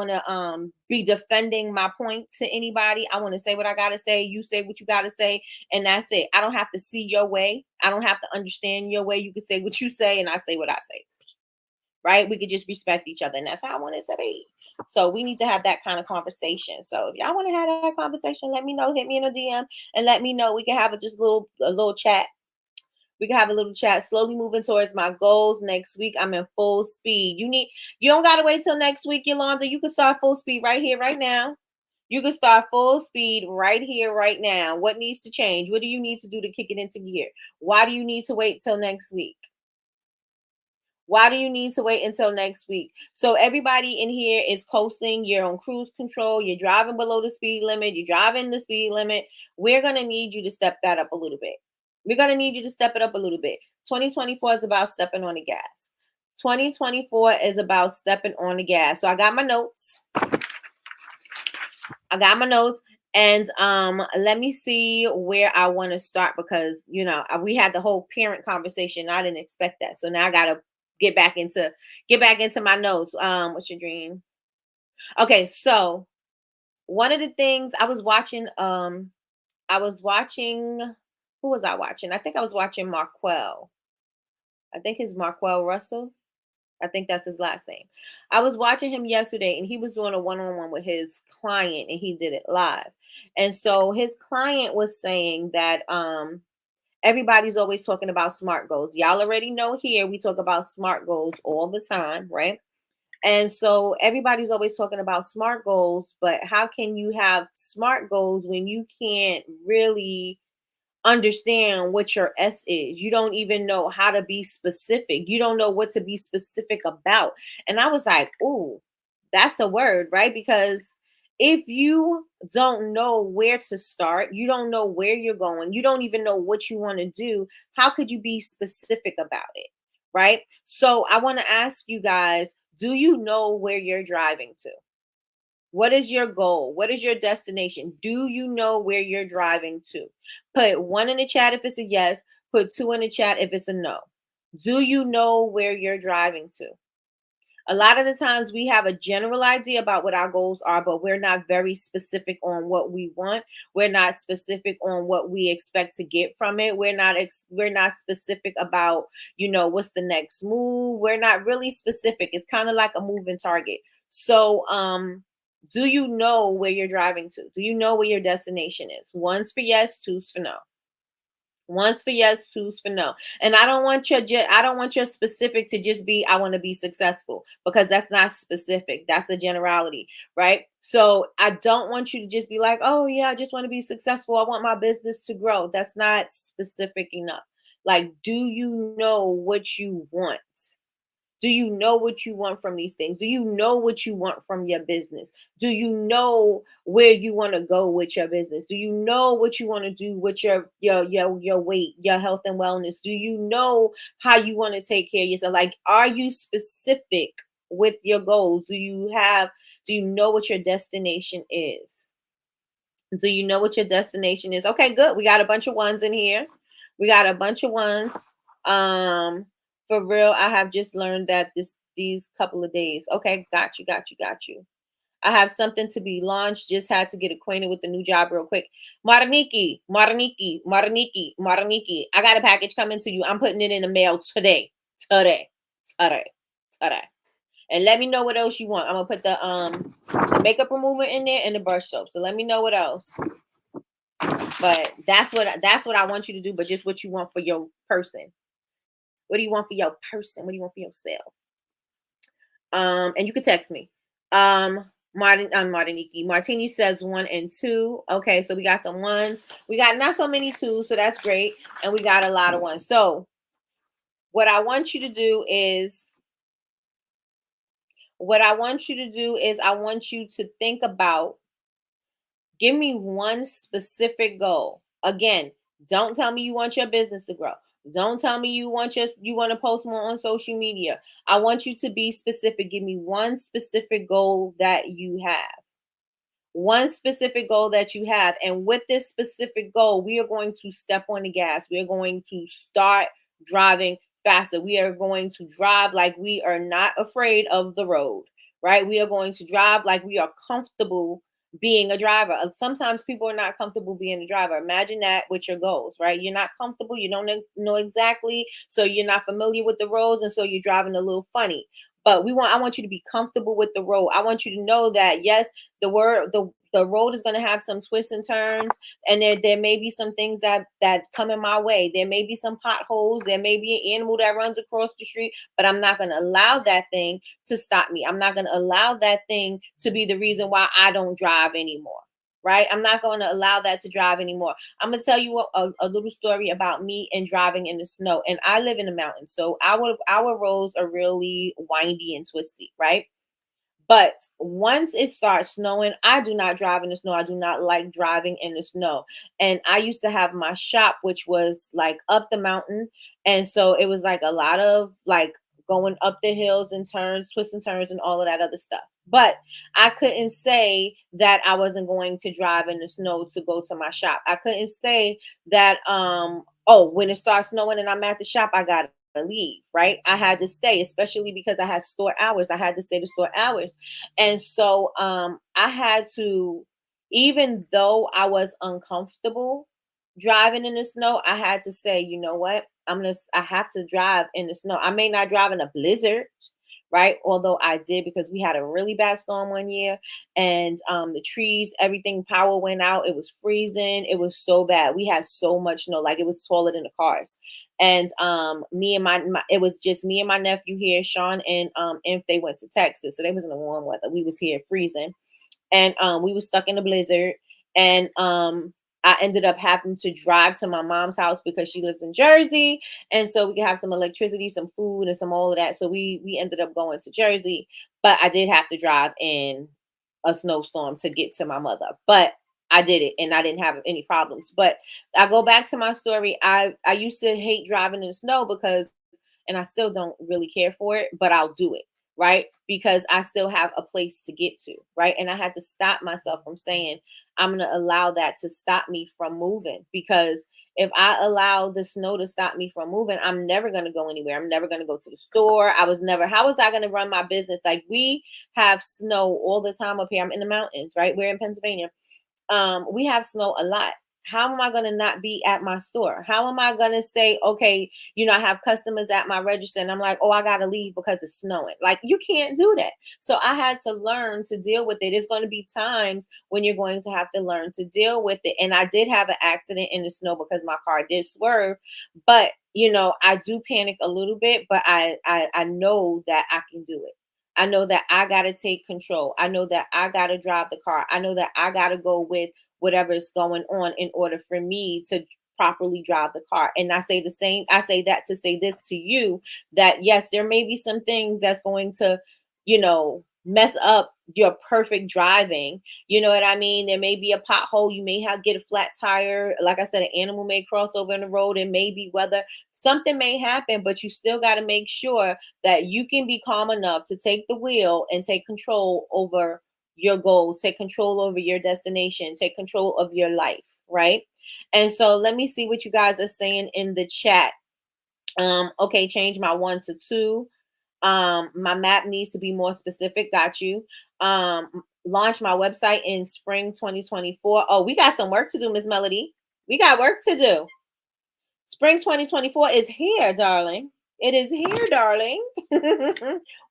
to be defending my point to anybody. I want to say what I gotta say. You say what you gotta say, and that's it. I don't have to see your way. I don't have to understand your way. You can say what you say, and I say what I say. Right? We could just respect each other, and that's how I want it to be. So we need to have that kind of conversation. So if y'all want to have that conversation, let me know. Hit me in a DM and let me know. We can have a little chat. We can have a little chat. Slowly moving towards my goals. Next week, I'm in full speed. You don't gotta wait till next week, Yolanda. You can start full speed right here, right now. You can start full speed right here, right now. What needs to change? What do you need to do to kick it into gear? Why do you need to wait till next week? Why do you need to wait until next week? So everybody in here is coasting. You're on cruise control. You're driving below the speed limit. You're driving the speed limit. We're going to need you to step that up a little bit. We're going to need you to step it up a little bit. 2024 is about stepping on the gas. 2024 is about stepping on the gas. So I got my notes. And let me see where I want to start, because we had the whole parent conversation. I didn't expect that. So now I got to get back into my notes. What's your dream? Okay, so one of the things I was watching, who was I watching? I think I was watching Marquell. I think it's Marquell Russell. I think that's his last name. I was watching him yesterday, and he was doing a one-on-one with his client, and he did it live. And so his client was saying that everybody's always talking about SMART goals. Y'all already know here we talk about SMART goals all the time, right? And so everybody's always talking about SMART goals, but how can you have SMART goals when you can't really understand what your S is? You don't even know how to be specific. You don't know what to be specific about. And I was like, ooh, that's a word, right? Because if you don't know where to start, you don't know where you're going, you don't even know what you want to do, how could you be specific about it? Right? So I want to ask you guys, do you know where you're driving to? What is your goal? What is your destination? Do you know where you're driving to? Put 1 in the chat if it's a yes. Put 2 in the chat if it's a no. Do you know where you're driving to? A lot of the times we have a general idea about what our goals are, but we're not very specific on what we want. We're not specific on what we expect to get from it. We're not specific about, what's the next move. We're not really specific. It's kind of like a moving target. So, do you know where you're driving to? Do you know where your destination is? 1's for yes, 2's for no. 1's for yes, 2's for no. And I don't want your specific to just be, I want to be successful, because that's not specific. That's a generality, right? So I don't want you to just be like, oh yeah, I just want to be successful. I want my business to grow. That's not specific enough. Like, do you know what you want? Do you know what you want from these things? Do you know what you want from your business? Do you know where you want to go with your business? Do you know what you want to do with your weight, your health and wellness? Do you know how you want to take care of yourself? Like, are you specific with your goals? Do you know what your destination is? Do you know what your destination is? Okay, good. We got a bunch of ones in here. We got a bunch of ones. For real, I have just learned that these couple of days. Okay, got you. I have something to be launched. Just had to get acquainted with the new job real quick. Maraniki. I got a package coming to you. I'm putting it in the mail today. And let me know what else you want. I'm gonna put the makeup remover in there and the brush soap. So let me know what else. But that's what I want you to do. But just what you want for your person. What do you want for your person? What do you want for yourself? And you can text me. Martiniki. Martini says 1 and 2. Okay, so we got some ones. We got not so many twos, so that's great. And we got a lot of ones. So what I want you to do is I want you to think about, give me one specific goal. Again, don't tell me you want your business to grow. Don't tell me you want to post more on social media. I want you to be specific. Give me one specific goal that you have. One specific goal that you have. And with this specific goal, we are going to step on the gas. We are going to start driving faster. We are going to drive like we are not afraid of the road, right? We are going to drive like we are comfortable being a driver. Sometimes people are not comfortable being a driver. Imagine that with your goals, right? You're not comfortable. You don't know exactly. So you're not familiar with the roads. And so you're driving a little funny. But I want you to be comfortable with the road. I want you to know that, yes, the road is going to have some twists and turns, and there may be some things that come in my way. There may be some potholes. There may be an animal that runs across the street, but I'm not going to allow that thing to stop me. I'm not going to allow that thing to be the reason why I don't drive anymore. Right? I'm not going to allow that to drive anymore. I'm going to tell you a little story about me and driving in the snow. And I live in the mountains, so our roads are really windy and twisty, right? But once it starts snowing, I do not drive in the snow. I do not like driving in the snow. And I used to have my shop, which was like up the mountain. And so it was like a lot of like going up the hills and turns, twists and turns, and all of that other stuff. But I couldn't say that I wasn't going to drive in the snow to go to my shop. I couldn't say that oh, when it starts snowing and I'm at the shop, I got to leave, right? I had to stay, especially because I had store hours. I had to stay to store hours. And so I had to, even though I was uncomfortable driving in the snow, I had to say, you know what? I have to drive in the snow. I may not drive in a blizzard, right? Although I did, because we had a really bad storm one year, and the trees, everything, power went out. It was freezing. It was so bad. We had so much snow, like it was taller than the cars. And me and my it was just me and my nephew here, Sean and Inf, they went to Texas, so they was in the warm weather. We was here freezing, and we was stuck in the blizzard. And I ended up having to drive to my mom's house because she lives in Jersey, and so we could have some electricity, some food, and some all of that. So we ended up going to Jersey, but I did have to drive in a snowstorm to get to my mother. But I did it, and I didn't have any problems. But I go back to my story. I used to hate driving in the snow because, and I still don't really care for it, but I'll do it, right? Because I still have a place to get to, right? And I had to stop myself from saying, I'm going to allow that to stop me from moving. Because if I allow the snow to stop me from moving, I'm never going to go anywhere. I'm never going to go to the store. How was I going to run my business? Like, we have snow all the time up here. I'm in the mountains, right? We're in Pennsylvania. We have snow a lot. How am I going to not be at my store? How am I going to say, okay, I have customers at my register and I'm like, oh, I got to leave because it's snowing? Like, you can't do that. So I had to learn to deal with it. There's going to be times when you're going to have to learn to deal with it. And I did have an accident in the snow because my car did swerve. But, I do panic a little bit, but I know that I can do it. I know that I got to take control. I know that I got to drive the car. I know that I got to go with whatever is going on in order for me to properly drive the car. And I say that to say this to you, that yes, there may be some things that's going to, mess up your perfect driving. You know what I mean? There may be a pothole. You may get a flat tire. Like I said, an animal may cross over in the road. It may be weather. Something may happen, but you still got to make sure that you can be calm enough to take the wheel and take control over your goals, take control over your destination, take control of your life, right? And so let me see what you guys are saying in the chat. Okay, change my 1 to 2. My map needs to be more specific. Got you. Launch my website in spring 2024. Oh, we got some work to do, Miss Melody. We got work to do. Spring 2024 is here, darling. It is here, darling.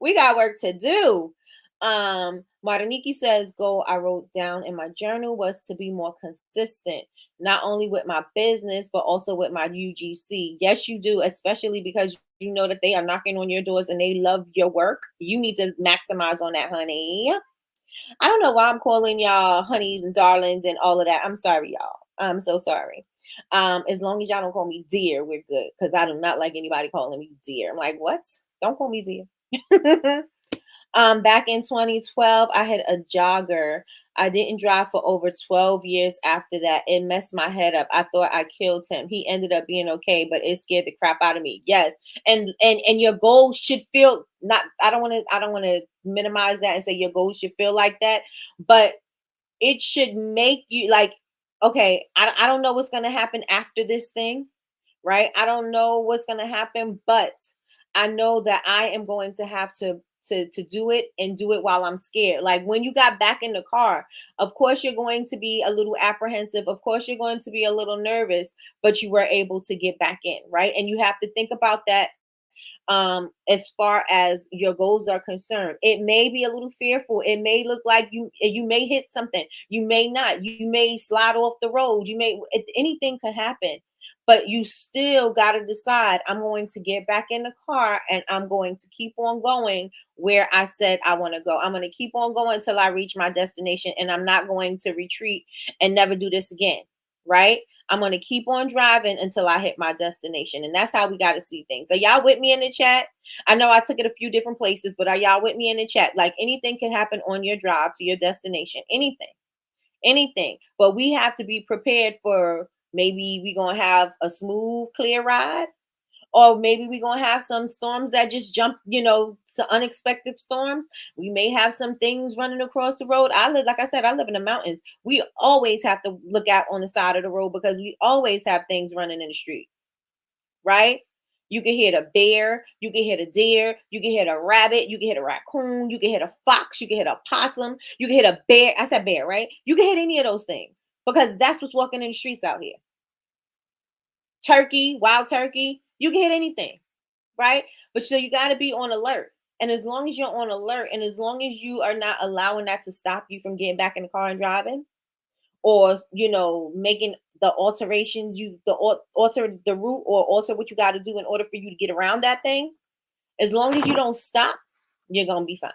We got work to do. Nikkie says, goal I wrote down in my journal was to be more consistent, not only with my business, but also with my UGC. Yes, you do, especially because you know that they are knocking on your doors and they love your work. You need to maximize on that, honey. I don't know why I'm calling y'all honeys and darlings and all of that. I'm sorry, y'all. I'm so sorry. As long as y'all don't call me dear, we're good. Because I do not like anybody calling me dear. I'm like, what? Don't call me dear. Back in 2012, I had a jogger. I didn't drive for over 12 years after that. It messed my head up. I thought I killed him. He ended up being okay, but it scared the crap out of me. Yes. And your goals should feel not I don't want to minimize that and say your goals should feel like that, but it should make you like, okay, I don't know what's gonna happen after this thing, right? I don't know what's gonna happen, but I know that I am going to have to do it and do it while I'm scared. Like when you got back in the car, of course you're going to be a little apprehensive. Of course you're going to be a little nervous, but you were able to get back in, right? And you have to think about that as far as your goals are concerned. It may be a little fearful. It may look like you may hit something. You may not. You may slide off the road. You may anything could happen. But you still got to decide, I'm going to get back in the car and I'm going to keep on going where I said I want to go. I'm going to keep on going until I reach my destination, and I'm not going to retreat and never do this again, right? I'm going to keep on driving until I hit my destination. And that's how we got to see things. Are y'all with me in the chat? I know I took it a few different places, but are y'all with me in the chat? Like anything can happen on your drive to your destination. Anything. But we have to be prepared for maybe we're going to have a smooth, clear ride. Or maybe we're going to have some storms that just jump, some unexpected storms. We may have some things running across the road. Like I said, I live in the mountains. We always have to look out on the side of the road because we always have things running in the street, right? You can hit a bear, you can hit a deer, you can hit a rabbit, you can hit a raccoon, you can hit a fox, you can hit a possum, you can hit a bear. I said bear, right? You can hit any of those things because that's what's walking in the streets out here. Turkey, wild turkey, you can hit anything, right? But so you got to be on alert. And as long as you're on alert and as long as you are not allowing that to stop you from getting back in the car and driving or, making the alterations, alter the route or alter what you got to do in order for you to get around that thing, as long as you don't stop, you're going to be fine.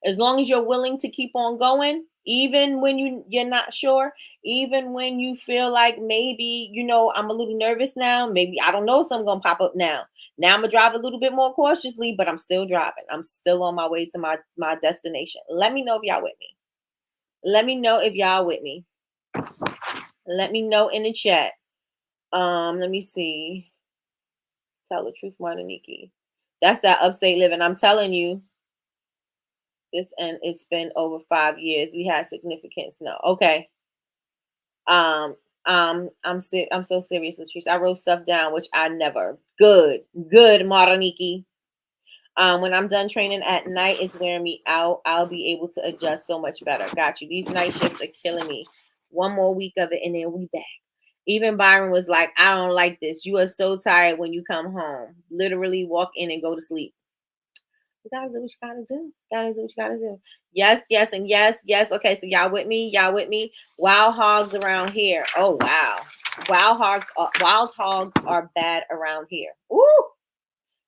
As long as you're willing to keep on going, even when you're not sure, even when you feel like maybe, I'm a little nervous now, maybe I don't know something gonna pop up now. Now I'm gonna drive a little bit more cautiously, but I'm still driving. I'm still on my way to my destination. Let me know if y'all with me. Let me know if y'all with me. Let me know in the chat. Let me see. Tell the truth, Nikkie. That's that upstate living. I'm telling you. And it's been over 5 years. We had significant snow. Okay. I'm so serious, Latrice. I wrote stuff down, which I never. Good, Nikki. When I'm done training at night, it's wearing me out. I'll be able to adjust so much better. Got you. These night shifts are killing me. One more week of it, and then we back. Even Byron was like, I don't like this. You are so tired when you come home. Literally walk in and go to sleep. You gotta do what you gotta do. Gotta do what you gotta do. Yes, and yes. Okay, so y'all with me? Wild hogs around here. Oh wow. Wild hogs are bad around here. Ooh.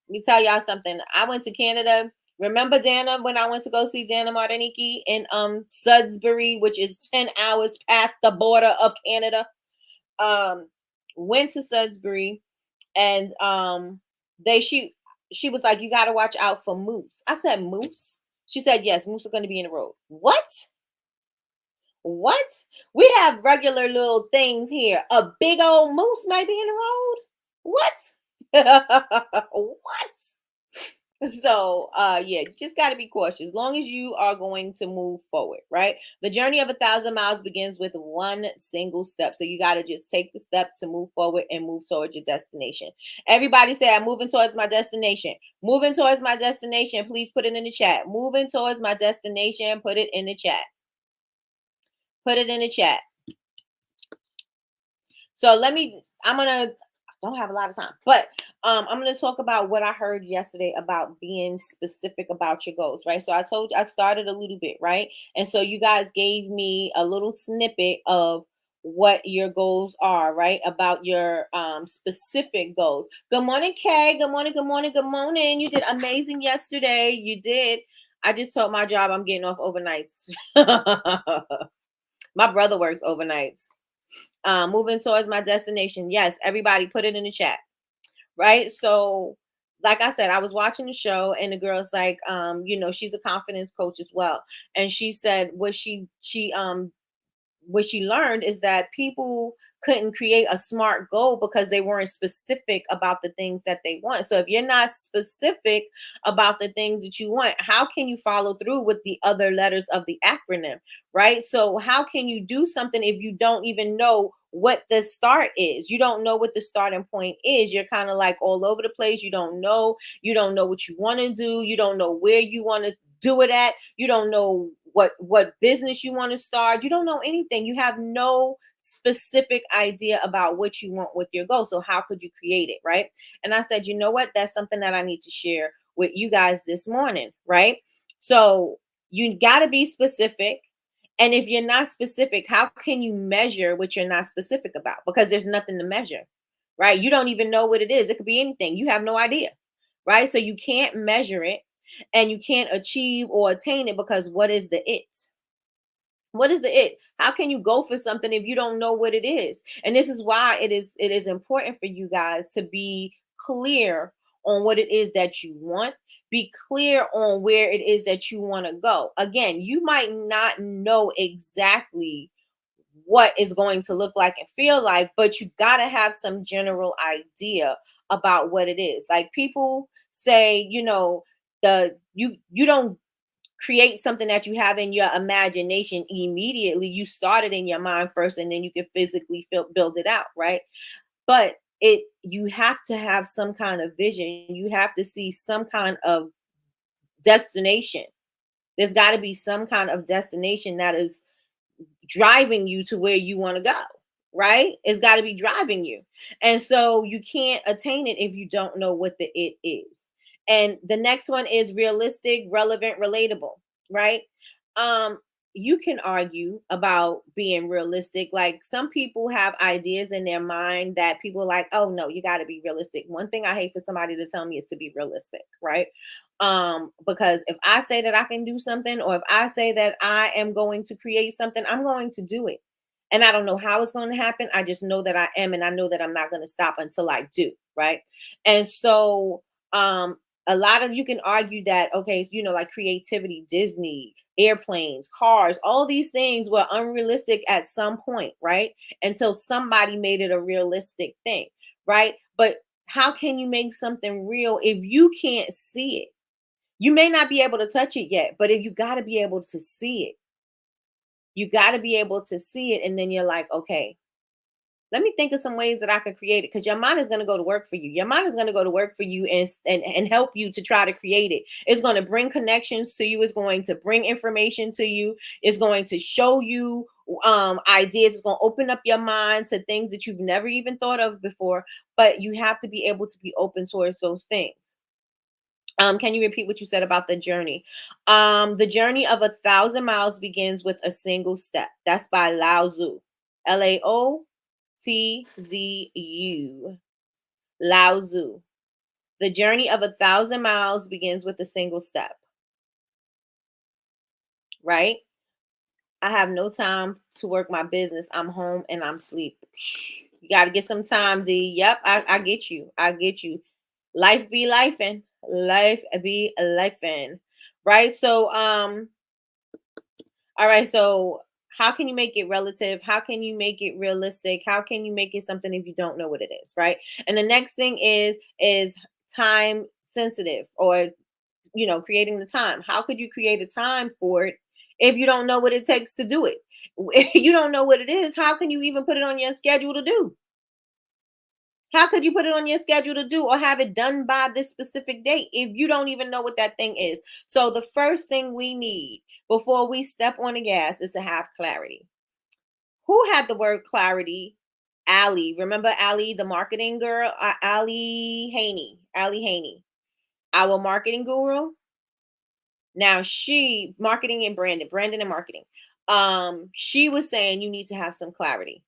Let me tell y'all something. I went to Canada. Remember Dana when I went to go see Dana Martiniki in Sudbury, which is 10 hours past the border of Canada. Went to Sudbury and she was like, you got to watch out for moose. I said, moose? She said, yes, moose are going to be in the road. What? We have regular little things here. A big old moose might be in the road. What? What? So, yeah, just got to be cautious. As long as you are going to move forward, right? The journey of 1,000 miles begins with one single step. So you got to just take the step to move forward and move towards your destination. Everybody say, I'm moving towards my destination. Moving towards my destination. Please put it in the chat. Moving towards my destination. Put it in the chat. Put it in the chat. So I'm going to don't have a lot of time. But I'm going to talk about what I heard yesterday about being specific about your goals, right? So I told you I started a little bit, right? And so you guys gave me a little snippet of what your goals are, right? About your specific goals. Good morning, Kay. Good morning, good morning, good morning. You did amazing yesterday. You did. I just told my job I'm getting off overnights. My brother works overnights. Moving towards my destination. Yes, everybody put it in the chat. Right. So, like I said, I was watching the show and the girl's like, she's a confidence coach as well. And she said what she learned is that people couldn't create a smart goal because they weren't specific about the things that they want. So if you're not specific about the things that you want, how can you follow through with the other letters of the acronym, right? So how can you do something if you don't even know what the start is? You don't know what the starting point is. You're kind of like all over the place. You don't know what you want to do. You don't know where you want to do it at. You don't know what business you want to start. You don't know anything. You have no specific idea about what you want with your goal. So how could you create it, right? And I said, you know what? That's something that I need to share with you guys this morning, right? So you got to be specific. And if you're not specific, how can you measure what you're not specific about? Because there's nothing to measure, right? You don't even know what it is. It could be anything. You have no idea, right? So you can't measure it and you can't achieve or attain it because what is the it? What is the it? How can you go for something if you don't know what it is? And this is why it is important for you guys to be clear on what it is that you want. Be clear on where it is that you want to go. Again, you might not know exactly what is going to look like and feel like, but you got to have some general idea about what it is. Like people say, you don't create something that you have in your imagination immediately. You start it in your mind first and then you can physically build it out, right? But you have to have some kind of vision. You have to see some kind of destination. There's got to be some kind of destination that is driving you to where you want to go, right? It's got to be driving you. And so you can't attain it if you don't know what the it is. And the next one is realistic, relevant, relatable, right? Um you can argue about being realistic. Like some people have ideas in their mind that people are like, oh no, you got to be realistic. One thing I hate for somebody to tell me is to be realistic, right? Because if I say that I can do something, or if I say that I am going to create something, I'm going to do it. And I don't know how it's going to happen. I just know that I am, and I know that I'm not going to stop until I do, right? And so a lot of you can argue that, okay, like creativity, Disney, airplanes, cars, all these things were unrealistic at some point, right? Until somebody made it a realistic thing, right? But how can you make something real if you can't see it? You may not be able to touch it yet, but if you got to be able to see it, you got to be able to see it. And then you're like, okay, let me think of some ways that I could create it. Because your mind is going to go to work for you. Your mind is going to go to work for you and help you to try to create it. It's going to bring connections to you. It's going to bring information to you. It's going to show you ideas. It's going to open up your mind to things that you've never even thought of before. But you have to be able to be open towards those things. Can you repeat what you said about the journey? The journey of 1,000 miles begins with a single step. That's by Lao Tzu. Laotzu. Lao Tzu. The journey of 1,000 miles begins with a single step. Right? I have no time to work my business. I'm home and I'm asleep. You got to get some time, D. Yep, I get you. I get you. Life be lifing. Life be lifing. Right? So, all right. So, how can you make it relative? How can you make it realistic? How can you make it something if you don't know what it is, right? And the next thing is time sensitive, or creating the time. How could you create a time for it if you don't know what it takes to do it? If you don't know what it is, how can you even put it on your schedule to do? How could you put it on your schedule to do or have it done by this specific date if you don't even know what that thing is? So the first thing we need before we step on the gas is to have clarity. Who had the word clarity Allie. Remember Allie, the marketing girl? Allie Haney, our marketing guru. Now she marketing and Brandon and marketing. She was saying you need to have some clarity.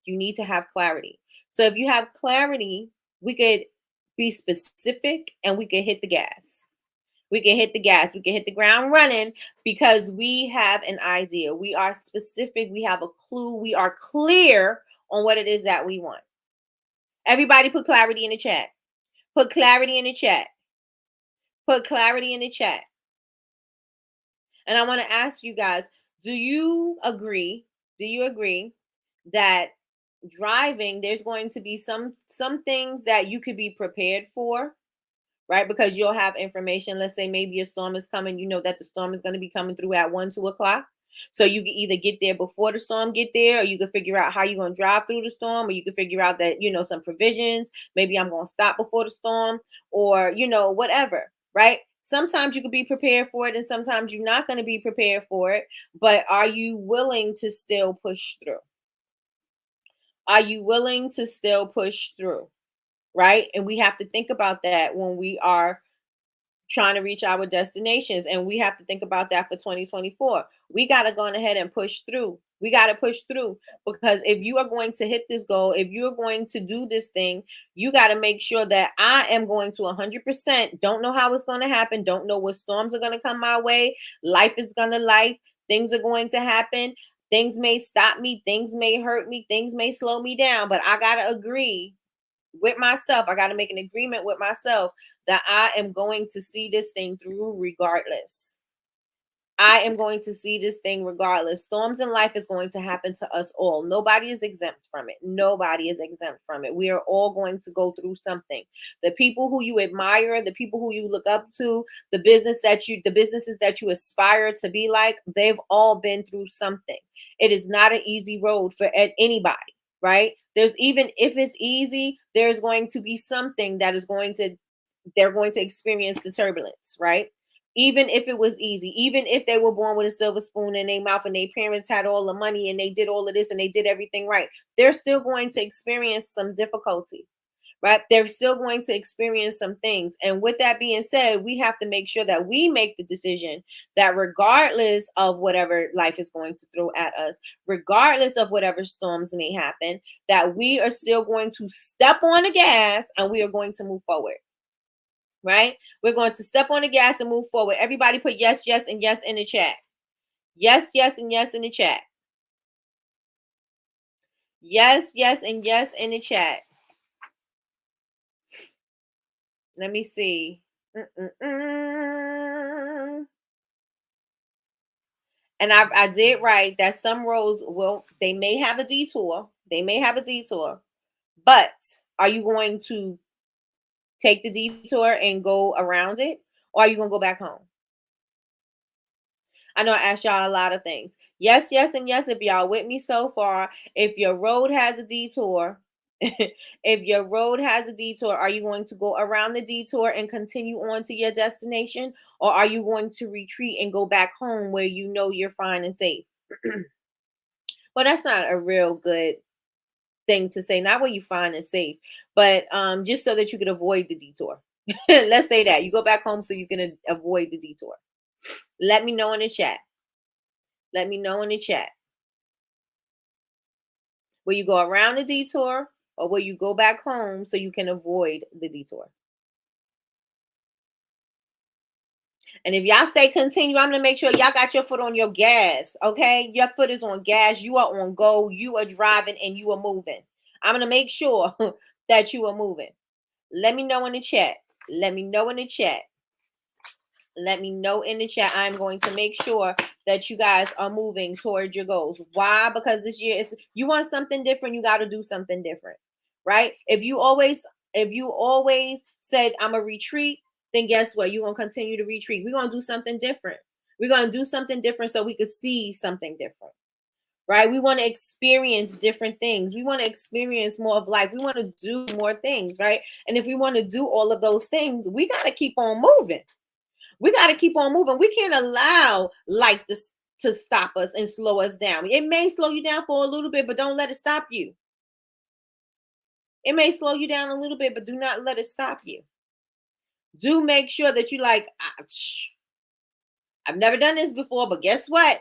You need to have clarity. So if you have clarity, we could be specific and we could hit the gas. We can hit the gas. We can hit the ground running because we have an idea. We are specific. We have a clue. We are clear on what it is that we want. Everybody put clarity in the chat. Put clarity in the chat. Put clarity in the chat. And I want to ask you guys, do you agree? Do you agree that driving, there's going to be some things that you could be prepared for, right? Because you'll have information. Let's say maybe a storm is coming. You know that the storm is going to be coming through at 1, 2 o'clock. So you can either get there before the storm get there, or you can figure out how you're going to drive through the storm, or you can figure out that, some provisions. Maybe I'm going to stop before the storm, or, whatever, right? Sometimes you could be prepared for it and sometimes you're not going to be prepared for it. But are you willing to still push through? Are you willing to still push through? Right? And we have to think about that when we are trying to reach our destinations. And we have to think about that for 2024. We got to go ahead and push through. We got to push through, because if you are going to hit this goal, if you're going to do this thing, you got to make sure that I am going to 100%. Don't know how it's going to happen. Don't know what storms are going to come my way. Life is going to life. Things are going to happen. Things may stop me. Things may hurt me. Things may slow me down. But I got to agree with myself. I got to make an agreement with myself that I am going to see this thing through regardless. I am going to see this thing regardless. Storms in life is going to happen to us all. Nobody is exempt from it. Nobody is exempt from it. We are all going to go through something. The people who you admire, the people who you look up to, the businesses that you aspire to be like, they've all been through something. It is not an easy road for anybody, right? Even if it's easy, there's going to be something that they're going to experience the turbulence, right? Even if it was easy, even if they were born with a silver spoon in their mouth and their parents had all the money and they did all of this and they did everything right, they're still going to experience some difficulty, right? They're still going to experience some things. And with that being said, we have to make sure that we make the decision that regardless of whatever life is going to throw at us, regardless of whatever storms may happen, that we are still going to step on the gas and we are going to move forward. Right? We're going to step on the gas and move forward. Everybody put yes, yes, and yes in the chat. Yes, yes, and yes in the chat. Yes, yes, and yes in the chat. Let me see. And I did write that some roads they may have a detour. They may have a detour. But are you going to take the detour and go around it? Or are you going to go back home? I know I asked y'all a lot of things. Yes, yes, and yes. If y'all with me so far, if your road has a detour, if your road has a detour, are you going to go around the detour and continue on to your destination? Or are you going to retreat and go back home where you know you're fine and safe? Well, that's not a real good thing to say. Not where you fine and safe, but just so that you could avoid the detour. Let's say that you go back home so you can avoid the detour. Let me know in the chat. Let me know in the chat. Will you go around the detour or will you go back home so you can avoid the detour? And if y'all say continue, I'm going to make sure y'all got your foot on your gas, okay? Your foot is on gas. You are on go. You are driving and you are moving. I'm going to make sure that you are moving. Let me know in the chat. Let me know in the chat. Let me know in the chat. I'm going to make sure that you guys are moving towards your goals. Why? Because this year you want something different, you got to do something different, right? If you always said I'm a retreat, then guess what? You're going to continue to retreat. We're going to do something different. We're going to do something different so we could see something different, right? We want to experience different things. We want to experience more of life. We want to do more things, right? And if we want to do all of those things, we got to keep on moving. We got to keep on moving. We can't allow life to stop us and slow us down. It may slow you down for a little bit, but don't let it stop you. It may slow you down a little bit, but do not let it stop you. Do make sure that you like, I've never done this before, but guess what?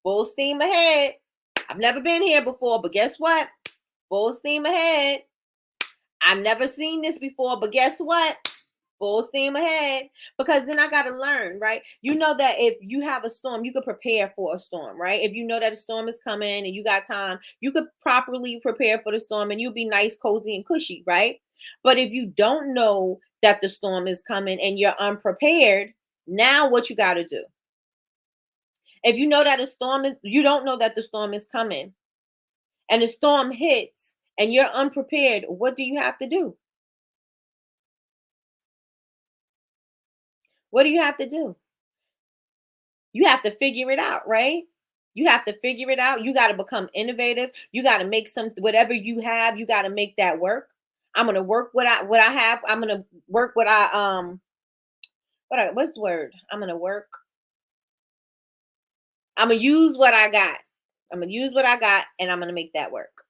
Full steam ahead. I've never been here before, but guess what? Full steam ahead. I've never seen this before, but guess what? Full steam ahead. Because then I got to learn, right? You know that if you have a storm, you could prepare for a storm, right? If you know that a storm is coming and you got time, you could properly prepare for the storm and you'll be nice, cozy, and cushy, right? But if you don't know that the storm is coming and you're unprepared, now what you got to do? If you know that a storm is, you don't know that the storm is coming and the storm hits and you're unprepared, what do you have to do? What do you have to do? You have to figure it out, right? You have to figure it out. You got to become innovative. You got to make some whatever you have, you got to make that work. I'm going to work what I have. I'm going to work what's the word? I'm going to work. I'm going to use what I got. I'm going to use what I got and I'm going to make that work.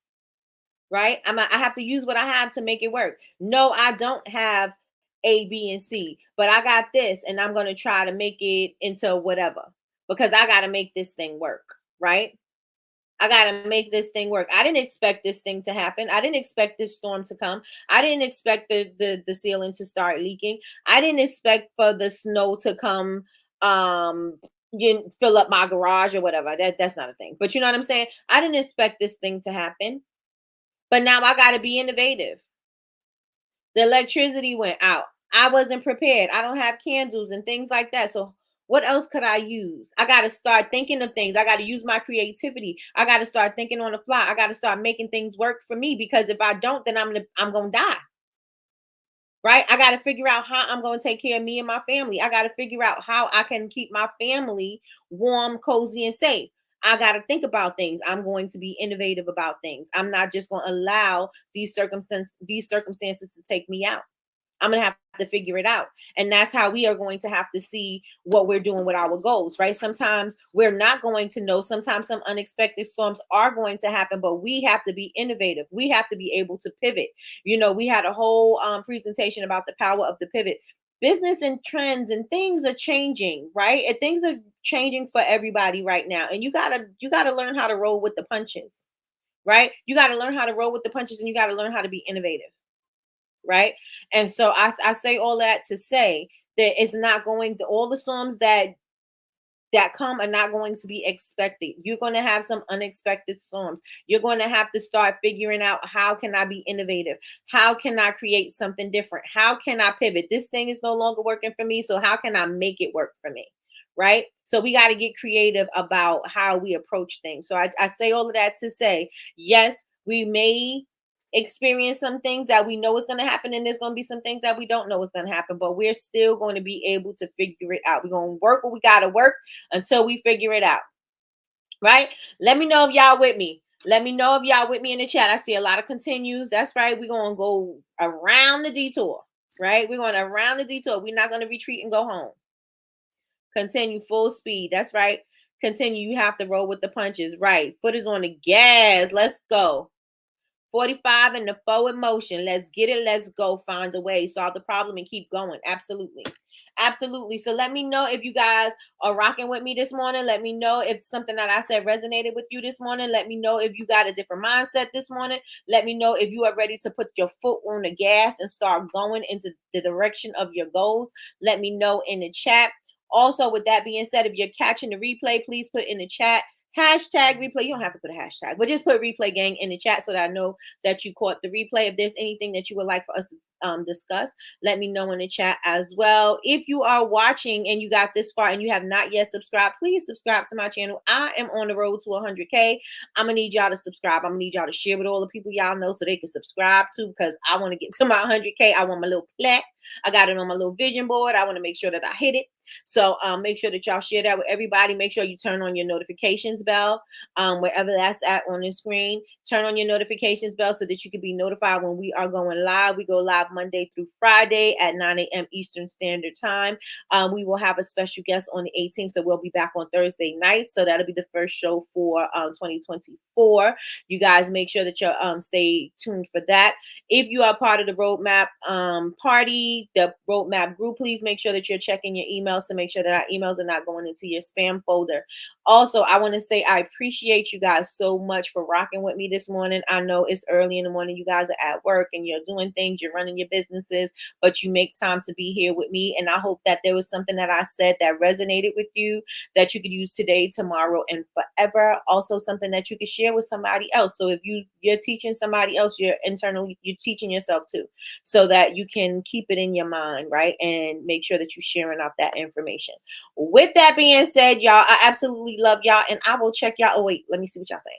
Right? I have to use what I have to make it work. No, I don't have A, B, and C, but I got this and I'm going to try to make it into whatever because I got to make this thing work. Right? I got to make this thing work. I didn't expect this thing to happen. I didn't expect this storm to come. I didn't expect the ceiling to start leaking. I didn't expect for the snow to come fill up my garage or whatever. That's not a thing. But you know what I'm saying? I didn't expect this thing to happen. But now I got to be innovative. The electricity went out. I wasn't prepared. I don't have candles and things like that. So what else could I use? I got to start thinking of things. I got to use my creativity. I got to start thinking on the fly. I got to start making things work for me because if I don't, then I'm going to die. Right? I got to figure out how I'm going to take care of me and my family. I got to figure out how I can keep my family warm, cozy, and safe. I got to think about things. I'm going to be innovative about things. I'm not just going to allow these circumstances to take me out. I'm going to have to figure it out. And that's how we are going to have to see what we're doing with our goals, right? Sometimes we're not going to know. Sometimes some unexpected storms are going to happen, but we have to be innovative. We have to be able to pivot. You know, we had a whole presentation about the power of the pivot. Business and trends and things are changing, right? And things are changing for everybody right now. And you gotta learn how to roll with the punches, right? You gotta learn how to roll with the punches and you gotta learn how to be innovative, right? And so I say all that to say that it's not going to all the storms that come are not going to be expected. You're going to have some unexpected storms. You're going to have to start figuring out how can I be innovative? How can I create something different? How can I pivot? This thing is no longer working for me, so how can I make it work for me? Right? So we got to get creative about how we approach things. So I say all of that to say, yes, we may experience some things that we know is going to happen and there's going to be some things that we don't know is going to happen, but we're still going to be able to figure it out. We're going to work what we got to work until we figure it out, right? Let me know if y'all with me. Let me know if y'all with me in the chat. I see a lot of continues. That's right. We're going to go around the detour, right? We're going around the detour. We're not going to retreat and go home. Continue full speed. That's right. Continue. You have to roll with the punches. Right. Foot is on the gas. Let's go. 45 in the forward motion. Let's get it. Let's go. Find a way. Solve the problem and keep going. Absolutely. Absolutely. So let me know if you guys are rocking with me this morning. Let me know if something that I said resonated with you this morning. Let me know if you got a different mindset this morning. Let me know if you are ready to put your foot on the gas and start going into the direction of your goals. Let me know in the chat. Also, with that being said, if you're catching the replay, please put in the chat hashtag replay. You don't have to put a hashtag, but just put replay gang in the chat so that I know that you caught the replay. If there's anything that you would like for us to discuss, let me know in the chat as well. If you are watching and you got this far and you have not yet subscribed, please subscribe to my channel. I am on the road to 100K. I'm gonna need y'all to subscribe. I'm gonna need y'all to share with all the people y'all know so they can subscribe too, because I want to get to my 100K. I want my little plaque. I got it on my little vision board. I want to make sure that I hit it. So make sure that y'all share that with everybody. Make sure you turn on your notifications bell wherever that's at on the screen. Turn on your notifications bell so that you can be notified when we are going live. We go live Monday through Friday at 9 a.m. Eastern Standard Time. We will have a special guest on the 18th, so we'll be back on Thursday night. So that'll be the first show for 2024. You guys make sure that you stay tuned for that. If you are part of the Roadmap party, the Roadmap group, please make sure that you're checking your emails to make sure that our emails are not going into your spam folder. Also, I want to say I appreciate you guys so much for rocking with me this morning. I know it's early in the morning. You guys are at work and you're doing things, you're running your businesses, but you make time to be here with me. And I hope that there was something that I said that resonated with you that you could use today, tomorrow, and forever. Also, something that you could share with somebody else. So if you're teaching somebody else, you're teaching yourself too, so that you can keep it in your mind, right? And make sure that you're sharing out that information. With that being said, y'all, I absolutely love y'all, and I will check y'all. Oh, wait, let me see what y'all saying.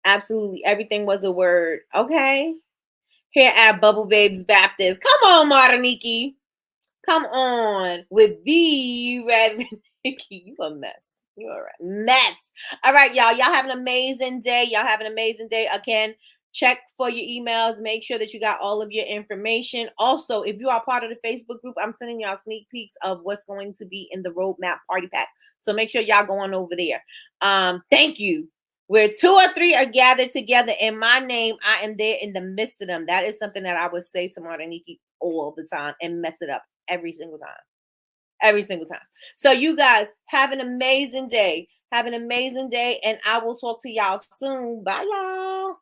Absolutely everything was a word. Okay. Here at Bubble Babes Baptist. Come on, Nikkie. Come on. With the Reverend Nikkie. You a mess. You all right. Mess. All right, y'all. Y'all have an amazing day. Y'all have an amazing day. Again, check for your emails. Make sure that you got all of your information. Also, if you are part of the Facebook group, I'm sending y'all sneak peeks of what's going to be in the Roadmap Party Pack. So make sure y'all go on over there. Thank you. Where 2 or 3 are gathered together in my name, I am there in the midst of them. That is something that I would say to Nikkie all the time and mess it up every single time. Every single time. So you guys have an amazing day. Have an amazing day, and I will talk to y'all soon. Bye, y'all.